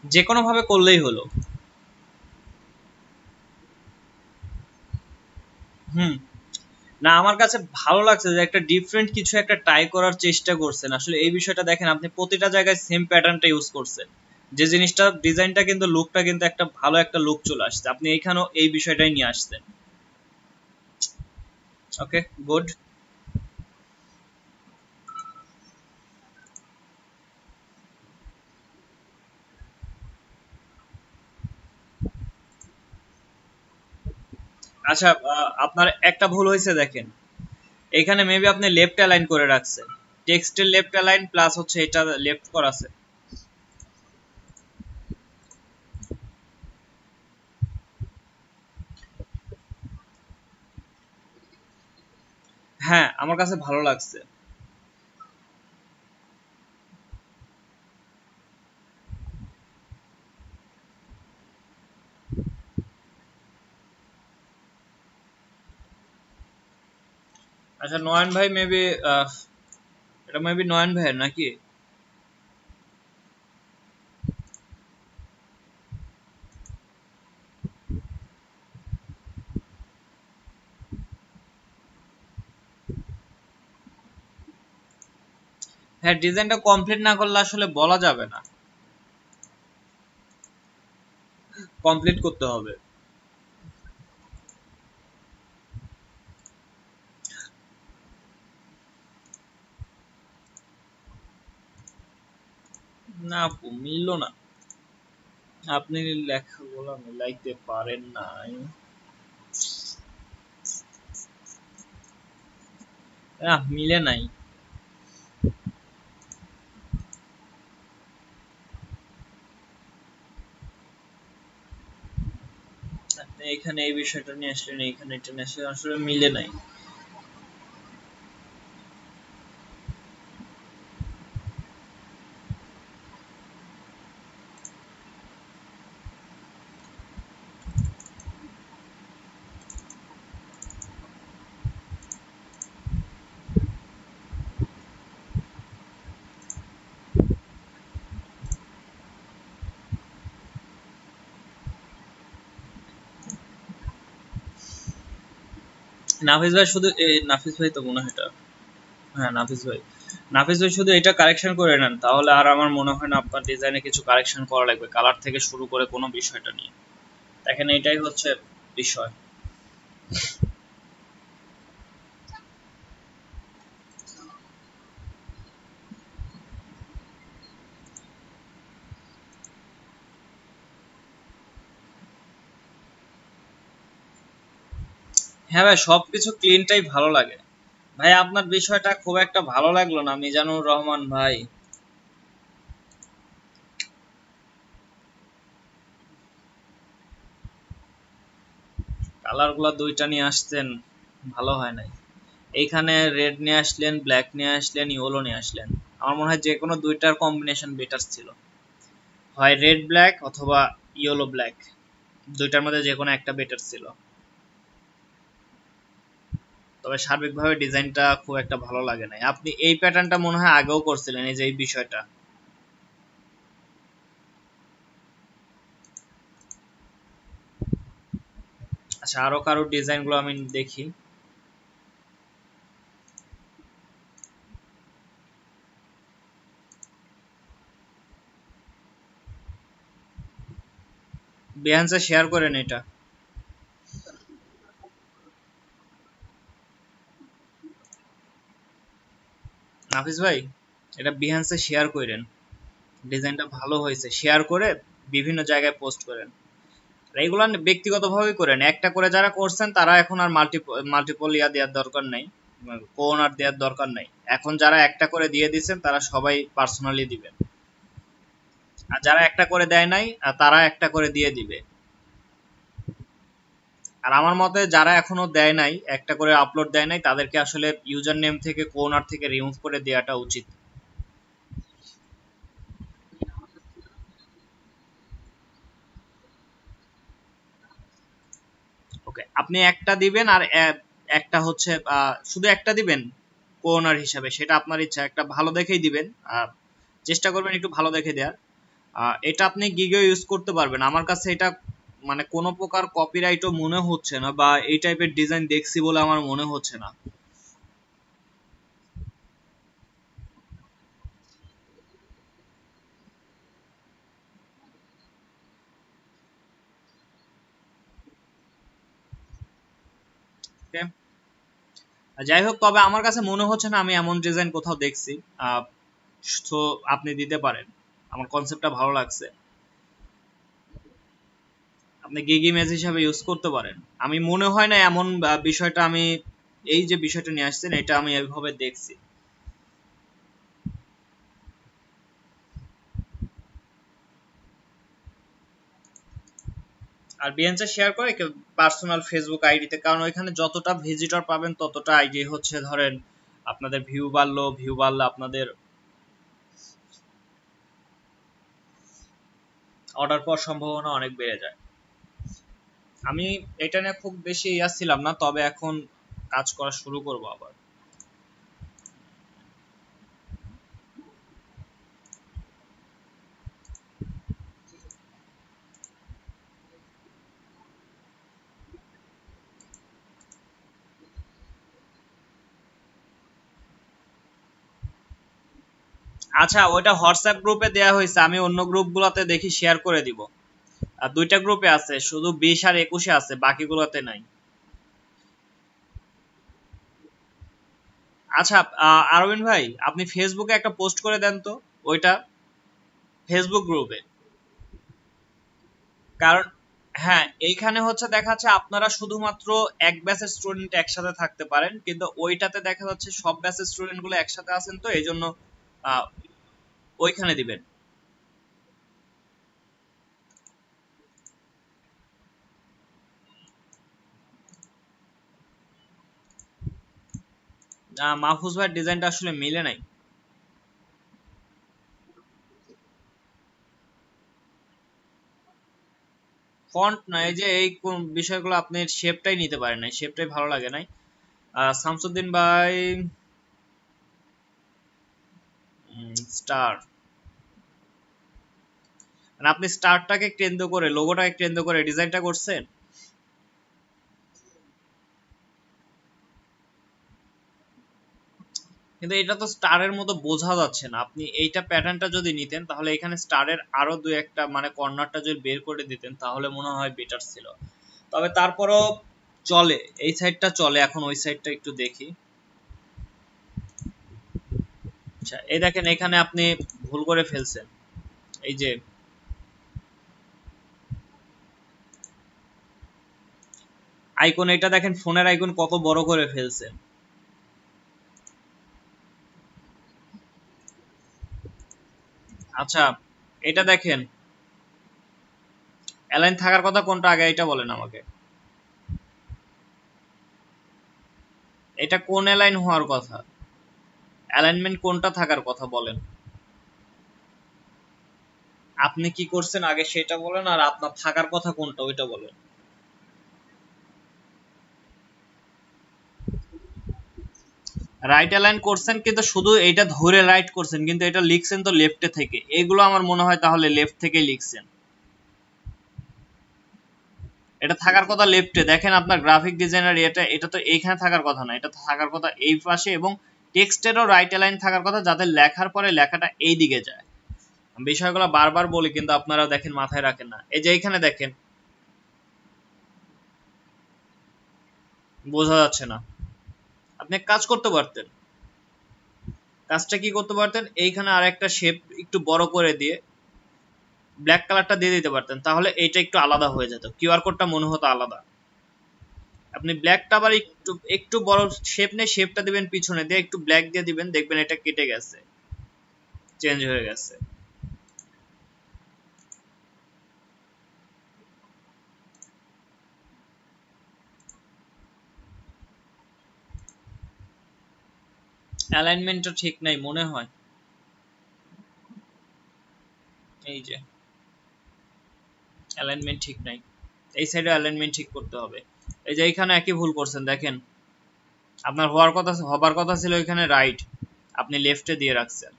যে কোনো ভাবে করলেই হলো। হুম, না আমার কাছে ভালো লাগছে যে একটা ডিফারেন্ট কিছু একটা ট্রাই করার চেষ্টা করছেন। আসলে এই বিষয়টা দেখেন, আপনি প্রতিটা জায়গায় সেম প্যাটার্নটা ইউজ করছেন, যে জিনিসটা ডিজাইনটা কিন্তু লুকটা কিন্তু একটা ভালো একটা লুক চলে আসছে, আপনি এইখানেও এই বিষয়টাই নিয়ে আসছেন। ওকে, গুড। আচ্ছা, আপনার একটা ভুল হয়েছে দেখেন, এখানে মেবি আপনি লেফট অ্যালাইন করে রাখছেন, টেক্সটের লেফট অ্যালাইন প্লাস হচ্ছে এটা লেফট করা আছে। হ্যাঁ আমার কাছে ভালো লাগছে। আচ্ছা নয়ন ভাই মেবি, এটা মেবি নয়ন ভাইয়ের নাকি? হ্যাঁ, ডিজাইনটা কমপ্লিট না করলে আসলে বলা যাবে না, কমপ্লিট করতে হবে। না আপু, মিললো না। আপনি লেখাগুলো মিলাইতে পারেন নাই। মিলে নাই। আপনি এখানে এই বিষয়টা নিয়ে আসলেন, এইখানে এটা নিয়ে আসলেন, আসলে মিলে নাই। নাফিস ভাই শুধু নাফিস ভাই তো মনে হয় এটা, হ্যাঁ নাফিস ভাই, নাফিস ভাই শুধু এটা কারেকশন করে নেন, তাহলে আর আমার মনে হয় না আপনার ডিজাইনে কিছু কারেকশন করা লাগবে, কালার থেকে শুরু করে কোনো বিষয়টা নিয়ে। দেখেন এটাই হচ্ছে বিষয়। হ্যাঁ ভাই, সবকিছু ক্লিনটাই ভালো লাগে। ভাই আপনার বিষয়টা খুব একটা ভালো লাগলো না মিজানুর রহমান ভাই। কালার গুলা দুইটা নিয়ে আসতেন, ভালো হয় নাই। এইখানে রেড নিয়ে আসলেন, ব্ল্যাক নিয়ে আসলেন, ইয়েলো নিয়ে আসলেন। আমার মনে হয় যে কোনো দুইটার কম্বিনেশন বেটার ছিল, হয় রেড ব্ল্যাক অথবা ইয়েলো ব্ল্যাক, দুইটার মধ্যে যে কোনো একটা বেটার ছিল। তবে সার্বিকভাবে ডিজাইনটা খুব একটা ভালো লাগে নাই। আপনি এই প্যাটার্নটা মনে হয় আগেও করছিলেন, এই যে এই বিষয়টা। আচ্ছা, আরো কারো ডিজাইন গুলো আমি দেখি। বিহান্সে শেয়ার করেন এটা। নাফিস ভাই, এটা বিহান্সে শেয়ার করেন, ডিজাইনটা ভালো হয়েছে, শেয়ার করে বিভিন্ন জায়গায় পোস্ট করেন। এগুলো ব্যক্তিগতভাবে করেন, একটা করে যারা করছেন তারা এখন আর মাল্টিপল ইয়া দেওয়ার দরকার নাই, কোন আর দেওয়ার দরকার নাই। এখন যারা একটা করে দিয়ে দিচ্ছেন তারা সবাই পার্সোনালি দিবেন, আর যারা একটা করে দেয় নাই তারা একটা করে দিয়ে দিবে। আর আমার মতে যারা এখনো দেয় নাই, একটা করে আপলোড দেয় নাই, তাদেরকে আসলে ইউজার নেম থেকে কোনার থেকে রিমুভ করে দেওয়াটা উচিত। ওকে, আপনি একটা দিবেন আর একটা হচ্ছে শুধু একটা দিবেন কোনার হিসাবে, সেটা আপনার ইচ্ছা, একটা ভালো দেখেই দিবেন। চেষ্টা করবেন একটু ভালো দেখে দেওয়ার। এটা আপনি গিগে ইউজ করতে পারবেন। আমার কাছে এটা মানে কোনো প্রকার কপিরাইটও মনে হচ্ছে না, বা এই টাইপের ডিজাইন দেখছি বলে আমার মনে হচ্ছে না। ওকে, যাই হোক, তবে আমার কাছে মনে হচ্ছে না আমি এমন ডিজাইন কোথাও দেখছি। তো আপনি দিতে পারেন, আমার কনসেপ্টটা ভালো লাগছে। আপনি গিগ ইমেজ হিসাবে ইউজ করতে পারেন। আমি মনে হয় না এমন বিষয়টা আমি, এই যে বিষয়টা নিয়ে আসছেন এটা আমি এইভাবে দেখছি। আর বিএনসে শেয়ার করে পার্সোনাল ফেসবুক আইডিতে, কারণ ওইখানে যতটা ভিজিটর পাবেন ততটা আইডি হচ্ছে ধরেন আপনাদের ভিউ বাড়লো আপনাদের অর্ডার পাওয়ার সম্ভাবনা অনেক বেড়ে যায়। আমি এটা নিয়ে খুব বেশি ছিলাম না, তবে এখন কাজ করা শুরু করব আবার। আচ্ছা, ওইটা হোয়াটসঅ্যাপ গ্রুপে দেয়া হয়েছে, আমি অন্য গ্রুপগুলোতে দেখি শেয়ার করে দিব। আর দুইটা গ্রুপে আছে, শুধু 20 আর 21-এ আছে, বাকিগুলোতে নাই। আচ্ছা, আরবিন ভাই, আপনি ফেসবুকে একটা পোস্ট করে দেন তো ওইটা, ফেসবুক গ্রুপে। কারণ হ্যাঁ, এইখানে হচ্ছে দেখা যাচ্ছে আপনারা শুধুমাত্র এক ব্যাচের স্টুডেন্ট একসাথে থাকতে পারেন, কিন্তু ওইটাতে দেখা যাচ্ছে সব ব্যাচের স্টুডেন্ট গুলো একসাথে আছেন, তো এই জন্য ওইখানে দিবেন। মাহফুজ ভাইয়ের ডিজাইনটা আসলে মিলে নাই। ফন্ট না, এই যে এই কোন বিষয়গুলো আপনি শেপটাই নিতে পারেন নাই, শেপটাই ভালো লাগে নাই। শামসুদ্দিন ভাই, স্টার, মানে আপনি স্টারটাকে কেন্দ্র করে, লোগোটাকে কেন্দ্র করে ডিজাইনটা করছেন। কিন্তু এটা তো স্টারের মতো বোঝা যাচ্ছে না। আপনি এইটা প্যাটার্নটা যদি নিতেন তাহলে এখানে স্টারের আরো দুই একটা মানে কর্নারটা যদি বের করে দিতেন তাহলে মনে হয় বেটার ছিল। তবে তারপরও চলে, এই সাইডটা চলে। এখন ওই সাইডটা একটু দেখি। আচ্ছা, এই দেখেন এখানে আপনি ভুল করে ফেলছেন। এই যে আইকন, এটা দেখেন ফোনের আইকন কত বড় করে ফেলছেন। আচ্ছা, এটা দেখেন অ্যালাইন থাকার কথা কোনটা আগে এটা বলেন আমাকে। এটা কোন অ্যালাইন হওয়ার কথা, অ্যালাইনমেন্ট কোনটা থাকার কথা বলেন। আপনি কি করছেন আগে সেটা বলেন, আর আপনার থাকার কথা কোনটা ওইটা বলেন। রাইট অ্যালাইন করছেন, কিন্তু শুধু এটা ধরে রাইট করছেন, কিন্তু এটা লিখছেন তো লেফটে থেকে। এগুলো আমার মনে হয় তাহলে লেফট থেকেই লিখছেন। এটা থাকার কথা লেফটে। দেখেন আপনার গ্রাফিক ডিজাইনার, এটা এটা তো এইখানে থাকার কথা না, এটা থাকার কথা এই পাশে, এবং টেক্সটেরও রাইট অ্যালাইন থাকার কথা যাতে লেখার পরে লেখাটা এই দিকে যায়। বিষয়গুলো বারবার বলি কিন্তু আপনারা দেখেন মাথায় রাখেন না। এই যে এইখানে দেখেন বোঝা যাচ্ছে না। আপনি এক কাজ করতে পারতেন, কাজটা কি করতে পারতেন, এইখানে আর একটা শেপ একটু বড় করে দিয়ে ব্ল্যাক কালারটা দিয়ে দিতে পারতেন, তাহলে এইটা একটু আলাদা হয়ে যেত, কিউআর কোডটা মনে হতো আলাদা। আপনি ব্ল্যাকটা আবার একটু একটু বড় শেপ নেই, শেপটা দিবেন পিছনে দিয়ে একটু ব্ল্যাক দিয়ে দিবেন, দেখবেন এটা কেটে গেছে, চেঞ্জ হয়ে গেছে। অ্যালাইনমেন্টটা ঠিক নাই মনে হয়। এই যে অ্যালাইনমেন্ট ঠিক নাই, এই সাইডে অ্যালাইনমেন্ট ঠিক করতে হবে। এই যে এইখানে একই ভুল করছেন, দেখেন আপনার হবার কথা ছিল এখানে রাইট, আপনি লেফটে দিয়ে রাখছেন,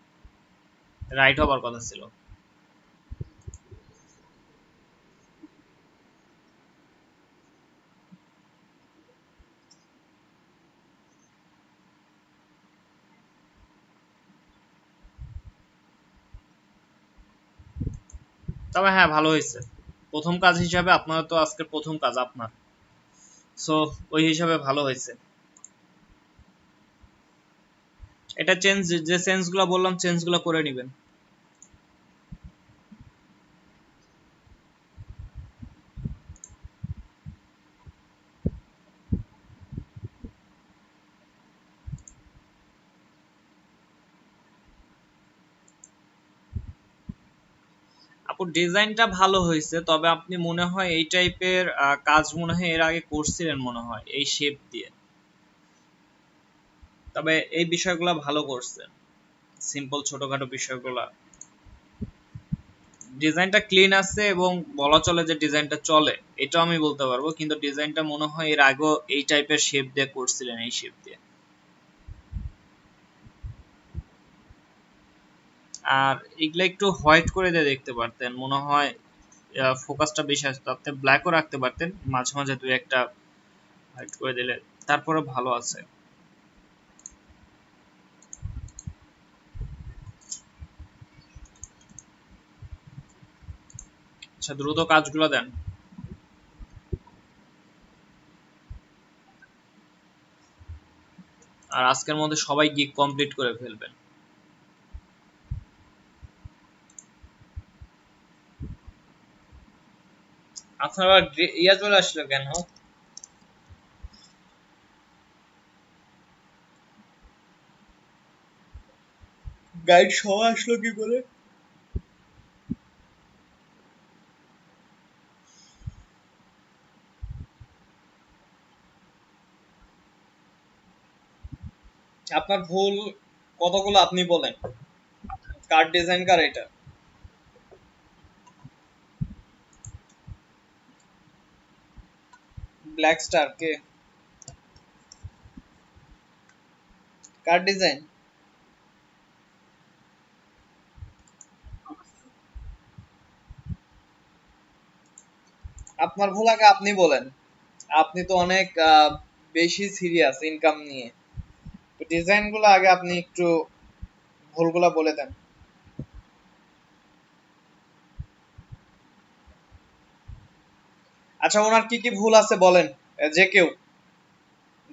রাইট হবার কথা ছিল। তবে হ্যাঁ, ভালো হয়েছে। প্রথম কাজ হিসাবে আপনার তো আজকের প্রথম কাজ আপনার, সো ওই হিসাবে ভালো হয়েছে। এটা চেঞ্জ, যে চেঞ্জ গুলো বললাম চেঞ্জ গুলো করে নিবেন। আপু ডিজাইনটা ভালো হয়েছে, তবে আপনি মনে হয় এই টাইপের কাজ মনে হয় এর আগে করছিলেন মনে হয় এই শেপ দিয়ে। তবে এই বিষয়গুলো ভালো করছেন, সিম্পল ছোটখাটো বিষয়গুলো। ডিজাইনটা ক্লিন আছে এবং বলা চলে যে ডিজাইনটা চলে, এটাও আমি বলতে পারবো। কিন্তু ডিজাইনটা মনে হয় এর আগেও এই টাইপের শেপ দিয়ে করছিলেন, এই শেপ দিয়ে। আর এগুলা একটু হোয়াইট করে দিয়ে দেখতে পারতেন মনে হয়, ফোকাসটা বেশি আসতো। আপনি ব্ল্যাকও রাখতে পারতেন, মাঝে মাঝে দুই একটা হোয়াইট করে দিলে তারপরে ভালো আছে। আচ্ছা দ্রুত কাজগুলো দেন। আর আজকের মধ্যে সবাই গিগ কমপ্লিট করে ফেলবেন। আপনার আবার ইয়া চলে আসলো কেন? গাইড সহ আসলো কি করে? আপনার ভুল কতগুলো আপনি বলেন। কার্ড ডিজাইন কার এটা? ব্ল্যাক স্টার কে? Card design? আপনার ভুল আগে আপনি বলেন। আপনি তো অনেক বেশি সিরিয়াস ইনকাম নিয়ে, তো ডিজাইন গুলো আগে আপনি একটু ভুলগুলা বলে দেন। আচ্ছা ওনার কি কি ভুল আছে বলেন, যে কেউ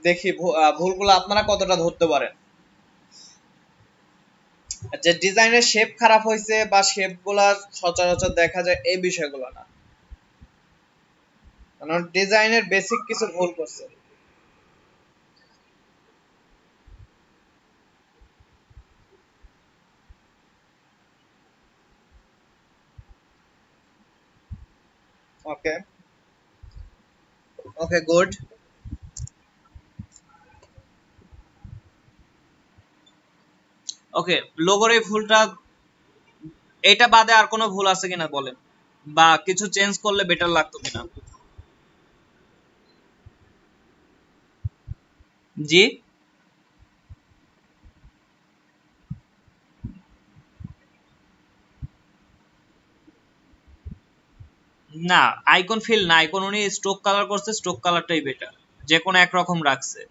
দেখি ভুলগুলো আপনারা কতটা ধরতে পারেন। যে ডিজাইনের শেপ খারাপ হয়েছে বা শেপ গুলা সচরাচর দেখা যায় এই বিষয়গুলো না, কারণ ডিজাইনের বেসিক কিছু ভুল করছে। ওকে, ওকে গুড। ওকে, লোগোর এই ভুলটা, এটা বাদে আর কোনো ভুল আছে কিনা বলেন, বা কিছু চেঞ্জ করলে বেটার লাগতো কিনা। জি, না আইকন ফিল না, আইকন উনি স্ট্রোক কালার করছে, স্ট্রোক কালারটাই বেটার, যে কোনো একরকম রাখছে।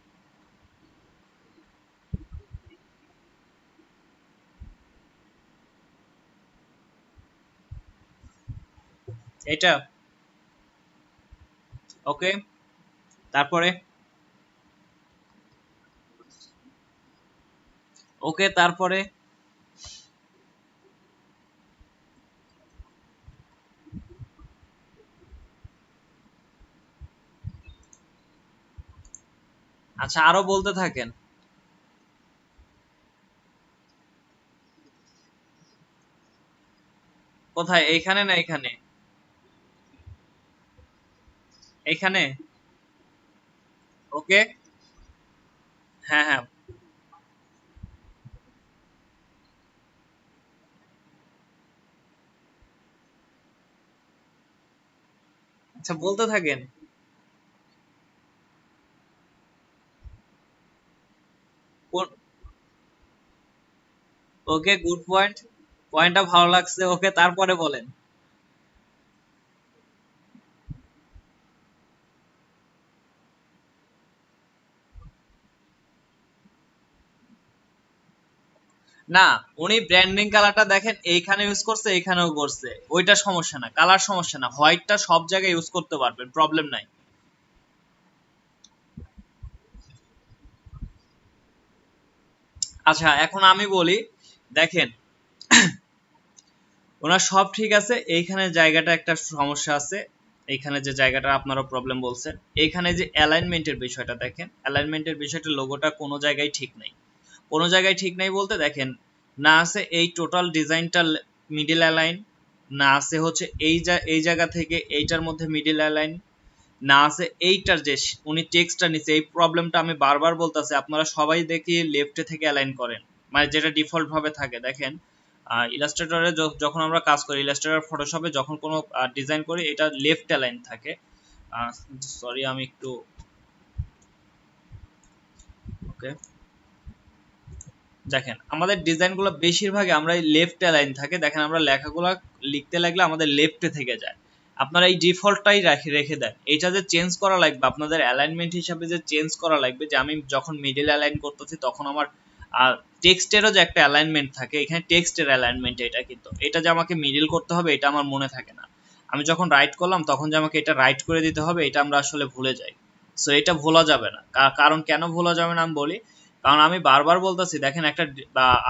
এটা ওকে, তারপরে ওকে, তারপরে আচ্ছা আরো বলতে থাকেন। কোথায়, এইখানে না এখানে? এইখানে? ওকে, হ্যাঁ হ্যাঁ, আচ্ছা বলতে থাকেন। ওকে গুড পয়েন্ট, পয়েন্টটা ভালো লাগছে, ওকে তারপরে বলেন। না, উনি ব্র্যান্ডিং কালারটা দেখেন এইখানে ইউজ করছে, এইখানেও করছে, ওইটা সমস্যা না, কালার সমস্যা না, হোয়াইটটা সব জায়গায় ইউজ করতে পারবেন, প্রবলেম নাই। আচ্ছা এখন আমি বলি, দেখেন ওনার সব ঠিক আছে, এইখানে জায়গাটা একটা সমস্যা আছে, এইখানে যে জায়গাটা আপনারা প্রবলেম বলছেন, এইখানে যে অ্যালাইনমেন্টের বিষয়টা দেখেন, অ্যালাইনমেন্টের বিষয়টা লোগোটা কোনো জায়গায় ঠিক নাই। কোনো জায়গায় ঠিক নাই বলতে দেখেন, না আছে এই টোটাল ডিজাইনটা মিডিল অ্যালাইন, না আছে হচ্ছে এই জায়গা থেকে এইটার মধ্যে মিডিল অ্যালাইন, না আছে এইটার যে উনি টেক্সটটা নিচে, এই প্রবলেমটা আমি বারবার বলতেছি, আপনারা সবাই দেখি লেফটে থেকে অ্যালাইন করেন, মানে যেটা ডিফল্ট ভাবে থাকে। দেখেন ইলাস্ট্রেটরে যখন আমরা কাজ করি, ইলাস্ট্রেটর ফটোশপে যখন কোনো ডিজাইন করি, এটা লেফট অ্যালাইন থাকে। সরি আমি একটু, ওকে, দেখেন আমাদের ডিজাইনগুলো বেশিরভাগই আমরা লেফট অ্যালাইন থাকে, দেখেন আমরা লেখাগুলো লিখতে লাগলে আমাদের লেফটে থেকে যায়। আপনারা এই ডিফল্টটাই রেখে দেন, এটা যে চেঞ্জ করা লাগবে আপনাদের অ্যালাইনমেন্ট হিসাবে, যে চেঞ্জ করা লাগবে, যে আমি যখন মিডল অ্যালাইন করতেছি তখন আমার টেক্সটেরও যে একটা অ্যালাইনমেন্ট থাকে, এখানে টেক্সটের অ্যালাইনমেন্ট এটা, কিন্তু এটা যে আমাকে মিডল করতে হবে এটা আমার মনে থাকে না। আমি যখন রাইট করলাম তখন যে আমাকে এটা রাইট করে দিতে হবে এটা আমরা আসলে ভুলে যাই। সো এটা ভোলা যাবে না। কারণ কেন ভোলা যাবে না আমি বলি, কারণ আমি বারবার বলতেছি দেখেন একটা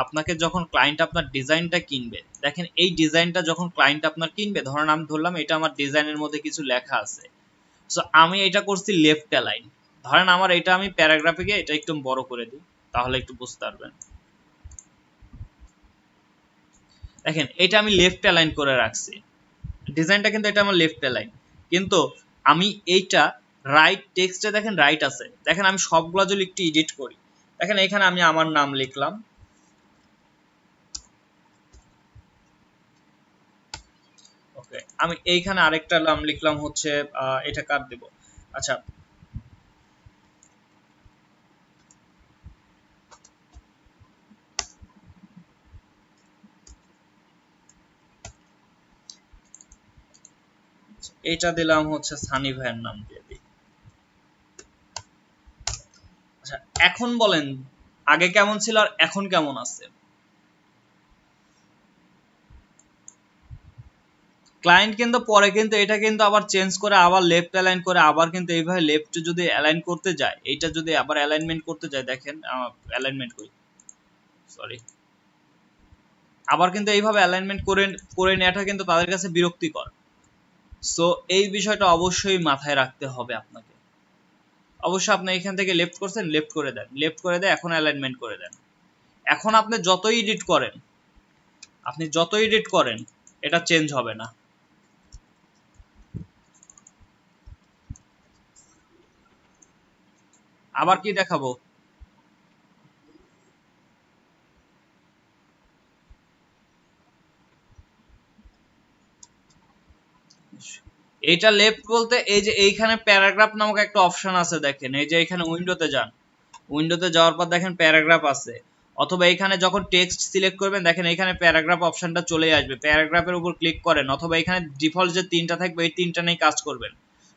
আপনাকে যখন ক্লায়েন্ট আপনার ডিজাইনটা কিনবে, দেখেন এই ডিজাইনটা যখন ক্লায়েন্ট আপনার কিনবে, ধরেন আমি ধরলাম এটা আমার ডিজাইনের মধ্যে কিছু লেখা আছে, সো আমি এটা করছি লেফট অ্যালাইন। ধরেন আমার এটা আমি প্যারাগ্রাফে গিয়ে এটা একটু বড় করে দিই, তাহলে একটু বুঝতে পারবেন। দেখেন এটা আমি লেফট অ্যালাইন করে রাখছি, ডিজাইনটা কিন্তু এটা আমার লেফট অ্যালাইন, কিন্তু আমি এইটা রাইট টেক্সটে দেখেন রাইট আছে। দেখেন আমি সবগুলো যদি একটু এডিট করি, দেখেন এখানে আমি আমার নাম লিখলাম, ওকে আমি এইখানে আরেকটা নাম লিখলাম হচ্ছে এটা কাট দেব। আচ্ছা এইটা দিলাম হচ্ছে সানি ভাইয়ের নাম দিয়ে দিই। আচ্ছা এখন বলেন আগে কেমন ছিল আর এখন কেমন আছে? ক্লায়েন্ট কিন্তু পরে কিন্তু এটা কিন্তু আবার চেঞ্জ করে আবার লেফট অ্যালাইন করে আবার কিন্তু এইভাবে লেফট যদি অ্যালাইন করতে যায়, এইটা যদি আবার অ্যালাইনমেন্ট করতে যায়, দেখেন অ্যালাইনমেন্ট করি, সরি, আবার কিন্তু এইভাবে অ্যালাইনমেন্ট করে করে নেওয়াটা কিন্তু তাদের কাছে বিরক্তিকর। সো এই বিষয়টা অবশ্যই মাথায় রাখতে হবে আপনাকে। অবশ্যই আপনি এখান থেকে লেফট করছেন, লেফট করে দেন, লেফট করে দেন, এখন অ্যালাইনমেন্ট করে দেন। এখন আপনি যতই এডিট করেন, এটা চেঞ্জ হবে না। আবার কি দেখাবো? এটা লেফট বলতে এই যে এইখানে প্যারাগ্রাফ নামক একটা অপশন আছে, দেখেন এই যে এখানে উইন্ডোতে যান, উইন্ডোতে যাওয়ার পর দেখেন প্যারাগ্রাফ আছে, অথবা এখানে যখন টেক্সট সিলেক্ট করবেন দেখেন এখানে প্যারাগ্রাফ অপশনটা চলে আসবে, প্যারাগ্রাফের উপর ক্লিক করেন, অথবা এখানে ডিফল্ট যে তিনটা থাকবে এই তিনটা নিয়ে কাজ করবেন।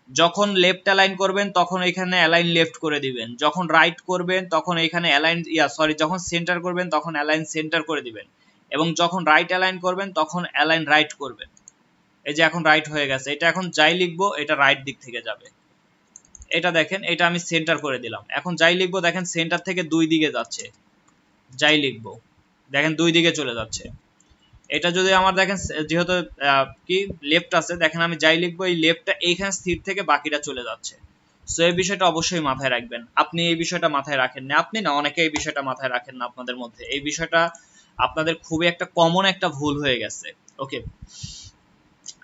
যখন লেফট অ্যালাইন করবেন তখন এখানে অ্যালাইন লেফট করে দিবেন, যখন রাইট করবেন তখন এখানে অ্যালাইন যখন সেন্টার করবেন তখন অ্যালাইন সেন্টার করে দিবেন, এবং যখন রাইট অ্যালাইন করবেন তখন অ্যালাইন রাইট করবেন। এই যে এখন রাইট হয়ে গেছে, এটা এখন যাই লিখবো এটা রাইট দিক থেকে যাবে। এটা দেখেন এটা আমি সেন্টার করে দিলাম, এখন যাই লিখবো দেখেন সেন্টার থেকে দুই দিকে যাচ্ছে, যাই লিখবো দেখেন দুই দিকে চলে যাচ্ছে। এটা যদি আমার দেখেন যেহেতু কি লেফট আছে, দেখেন আমি যাই লিখবো এই লেফটটা এইখানে স্থির থেকে বাকিটা চলে যাচ্ছে। সো এই বিষয়টা অবশ্যই মাথায় রাখবেন। আপনি এই বিষয়টা মাথায় রাখেন না, আপনি না অনেকে এই বিষয়টা মাথায় রাখেন না, আপনাদের মধ্যে এই বিষয়টা আপনাদের খুবই একটা কমন একটা ভুল হয়ে গেছে। ওকে,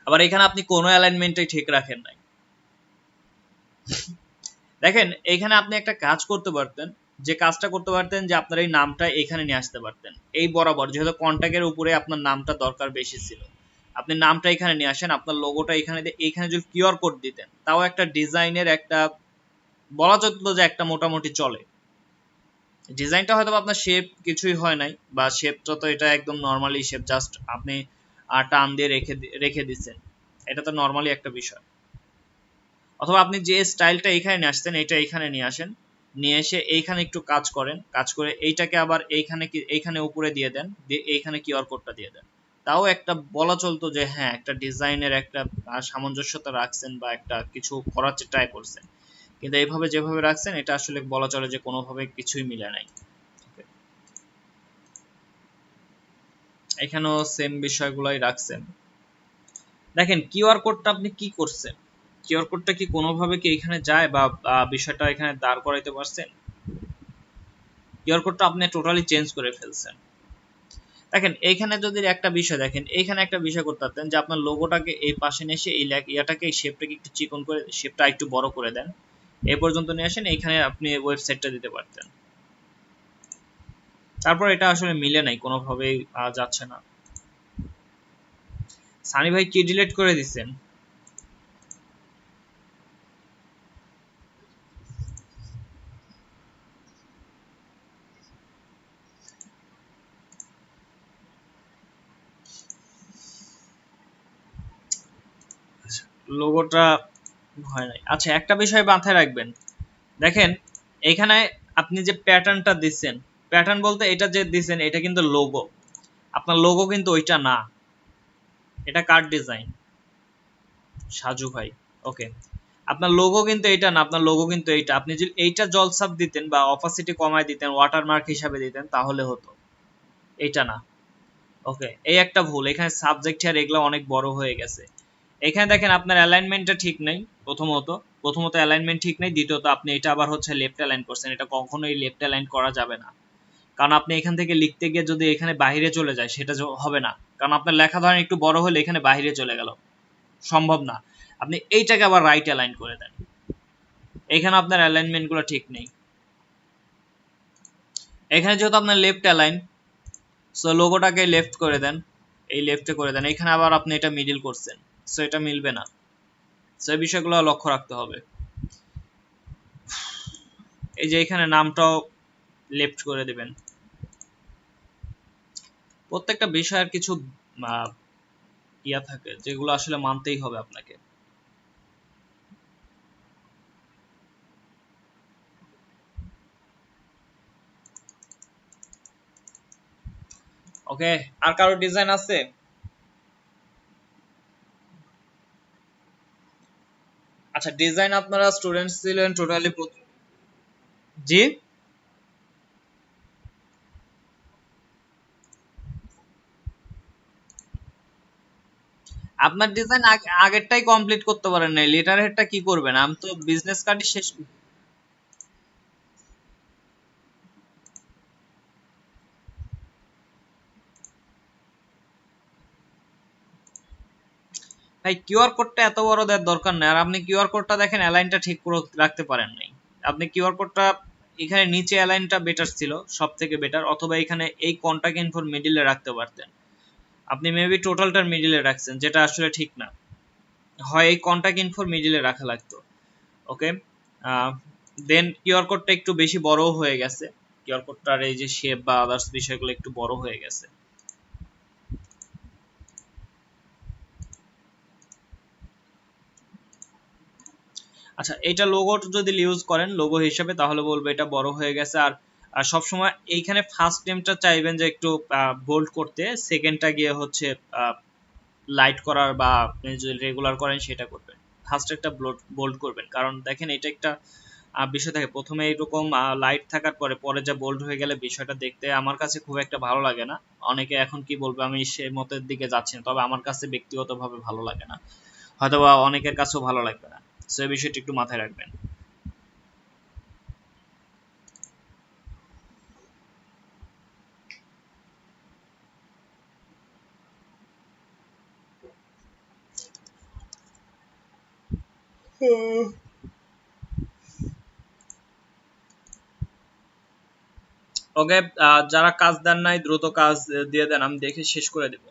আবার এখানে আপনি কোনো অ্যালাইনমেন্টই ঠিক রাখেন নাই। দেখেন এইখানে আপনি একটা কাজ করতে পারতেন, যে কাজটা করতে পারতেন যে আপনার এই নামটা এখানে নিয়ে আসতে পারতেন, এই বরাবর, যেহেতু কন্ট্যাক্টের উপরে আপনার নামটা দরকার বেশি ছিল, আপনি নামটা এখানে নিয়ে আসেন, আপনার লোগোটা এখানে দিয়ে এইখানে যদি কিউআর কোড দিতেন, তাও একটা ডিজাইনের একটা বলা যেত যে একটা মোটামুটি চলে। ডিজাইনটা হয়তো আপনার শেপ কিছুই হয় নাই, বা শেপটা তো এটা একদম নর্মালি শেপ, জাস্ট আপনি টান দিয়ে রেখে দিচ্ছেন, এটা তো নর্মালি একটা বিষয়। অথবা আপনি যে স্টাইলটা এখানে নিয়ে আসতেন এটা এখানে নিয়ে আসেন, নিয়ে এসে এইখানে একটু কাজ করেন, কাজ করে এইটাকে আবার এইখানে উপরে দিয়ে দেন, দিয়ে এইখানে কিউআর কোডটা দিয়ে দেন, তাও একটা বলা চলতো যে হ্যাঁ একটা ডিজাইনের একটা সামঞ্জস্যতা রাখছেন বা একটা কিছু করার ট্রাই করছেন। কিন্তু এইভাবে যেভাবে রাখছেন এটা আসলে বলা চলে যে কোনোভাবে কিছুই মিলে নাই। এখানেও সেম বিষয়গুলোই রাখছেন। দেখেন কিউআর কোডটা আপনি কি করছেন, কিউআর কোডটা কি কোনোভাবে কি এখানে যায় বা বিষয়টা এখানে দাঁড় করাইতে পারছেন? কিউআর কোডটা আপনি টোটালি চেঞ্জ করে ফেলছেন। দেখেন এইখানে যদি একটা বিষয় দেখেন, এইখানে একটা বিষয় করতে পারতেন যে আপনার লোগোটাকে এই পাশে নিয়ে এসে এই ইয়াটাকে এই শেপটাকে একটু চিকন করে, শেপটা একটু বড় করে দেন, এই পর্যন্ত নিয়ে আসেন, এইখানে আপনি ওয়েবসাইটটা দিতে পারতেন। তারপর এটা আসলে মিলে নাই, কোনোভাবেই যাচ্ছে না। সানি ভাই কি ডিলিট করে দিচ্ছেন? লোগোটা হয় নাই। আচ্ছা একটা বিষয় মাথায় রাখবেন, দেখেন এখানে আপনি যে প্যাটার্নটা দিচ্ছেন, প্যাটার্ন বলতে এটা যে দিচ্ছেন এটা কিন্তু লোগো, আপনার লোগো কিন্তু ওইটা না, এটা কার্ড ডিজাইন। সাজু ভাই, ওকে। আপনার লোগো কিন্তু এইটা না, আপনার লোগো কিন্তু এইটা। আপনি যদি এইটা জলসাপ দিতেন বা অপাসিটি কমায় দিতেন, ওয়াটারমার্ক হিসাবে দিতেন তাহলে হতো, এইটা না। ওকে, এই একটা ভুল, এখানে সাবজেক্ট আর এগুলো অনেক বড় হয়ে গেছে। এখানে দেখেন আপনার অ্যালাইনমেন্টটা ঠিক নেই। প্রথমত অ্যালাইনমেন্ট ঠিক নেই, দ্বিতীয়ত আপনি এটা আবার হচ্ছে লেফট অ্যালাইন করছেন, এটা কখনোই লেফট অ্যালাইন করা যাবে না। কারণ আপনি এখান থেকে লিখতে গিয়ে যদি এখানে বাইরে চলে যায় সেটা হবে না, কারণ আপনার লেখা ধরেন একটু বড় হলে এখানে বাইরে চলে গেল, সম্ভব না। আপনি এইটাকে আবার রাইট অ্যালাইন করে দেন, এখানে আপনার অ্যালাইনমেন্ট গুলো ঠিক নেই। এখানে যেহেতু আপনার লেফট অ্যালাইন, সো লোগোটাকে লেফট করে দেন, এই লেফটে করে দেন। এখানে আবার আপনি এটা মিডল করছেন, সো এটা মিলবে না। সো এই বিষয়গুলো লক্ষ্য রাখতে হবে। এই যে এখানে নামটাও লেফট করে দিবেন। প্রত্যেকটা বিষয়ের কিছু ইয়া থাকে যেগুলো আসলে মানতেই হবে আপনাকে। ওকে, আর কারো ডিজাইন আছে? আচ্ছা, ডিজাইন আপনারা স্টুডেন্টস ছিলেন টোটালি? জি, আপনার ডিজাইন আগেরটাই কমপ্লিট করতে পারেন নাই, লেটার হেডটা কি করবেন? আমি তো বিজনেস কার্ডই শেষ। ভাই কিউআর কোডটা এত বড় দেওয়ার দরকার নেই। আর আপনি কিউআর কোডটা দেখেন অ্যালাইনটা ঠিক করে রাখতে পারেন নাই। আপনি কিউআর কোডটা এখানে নিচে অ্যালাইনটা বেটার ছিল, সব থেকে বেটার, অথবা এখানে এই কন্টাক্ট ইনফোর মিডিলে রাখতে পারতেন। আপনি মেবি টোটালটার মিডিলে রাখছেন, যেটা আসলে ঠিক না। হয় এই কন্টাক্ট ইনফোর মিডিলে রাখা লাগতো। ওকে, দেন কিউআর কোডটা একটু বেশি বড় হয়ে গেছে, কিউআর কোডটার এই যে শেপ বা আদার্স বিষয়গুলো একটু বড় হয়ে গেছে। আচ্ছা, এটা লোগো যদি ইউজ করেন লোগো হিসেবে তাহলে বলবো এটা বড় হয়ে গেছে। আর সব সময় এইখানে ফার্স্ট নেমটা চাইবেন যে একটু বোল্ড করতে, সেকেন্ডটা গিয়ে হচ্ছে লাইট করার বা আপনি যদি রেগুলার করেন সেটা করবেন। ফার্স্ট একটা বোল্ড করবেন, কারণ দেখেন এটা একটা বিষয় থাকে, প্রথমে এরকম লাইট থাকার পরে পরে যা বোল্ড হয়ে গেলে বিষয়টা দেখতে আমার কাছে খুব একটা ভালো লাগে না। অনেকে এখন কি বলবে, আমি সে মতের দিকে যাচ্ছি না, তবে আমার কাছে ব্যক্তিগতভাবে ভালো লাগে না, হয়তোবা অনেকের কাছেও ভালো লাগবে না। সো এই বিষয়টা একটু মাথায় রাখবেন। ওকে, যারা কাজ দেন নাই দ্রুত কাজ দিয়ে দেন, আমি দেখে শেষ করে দেব।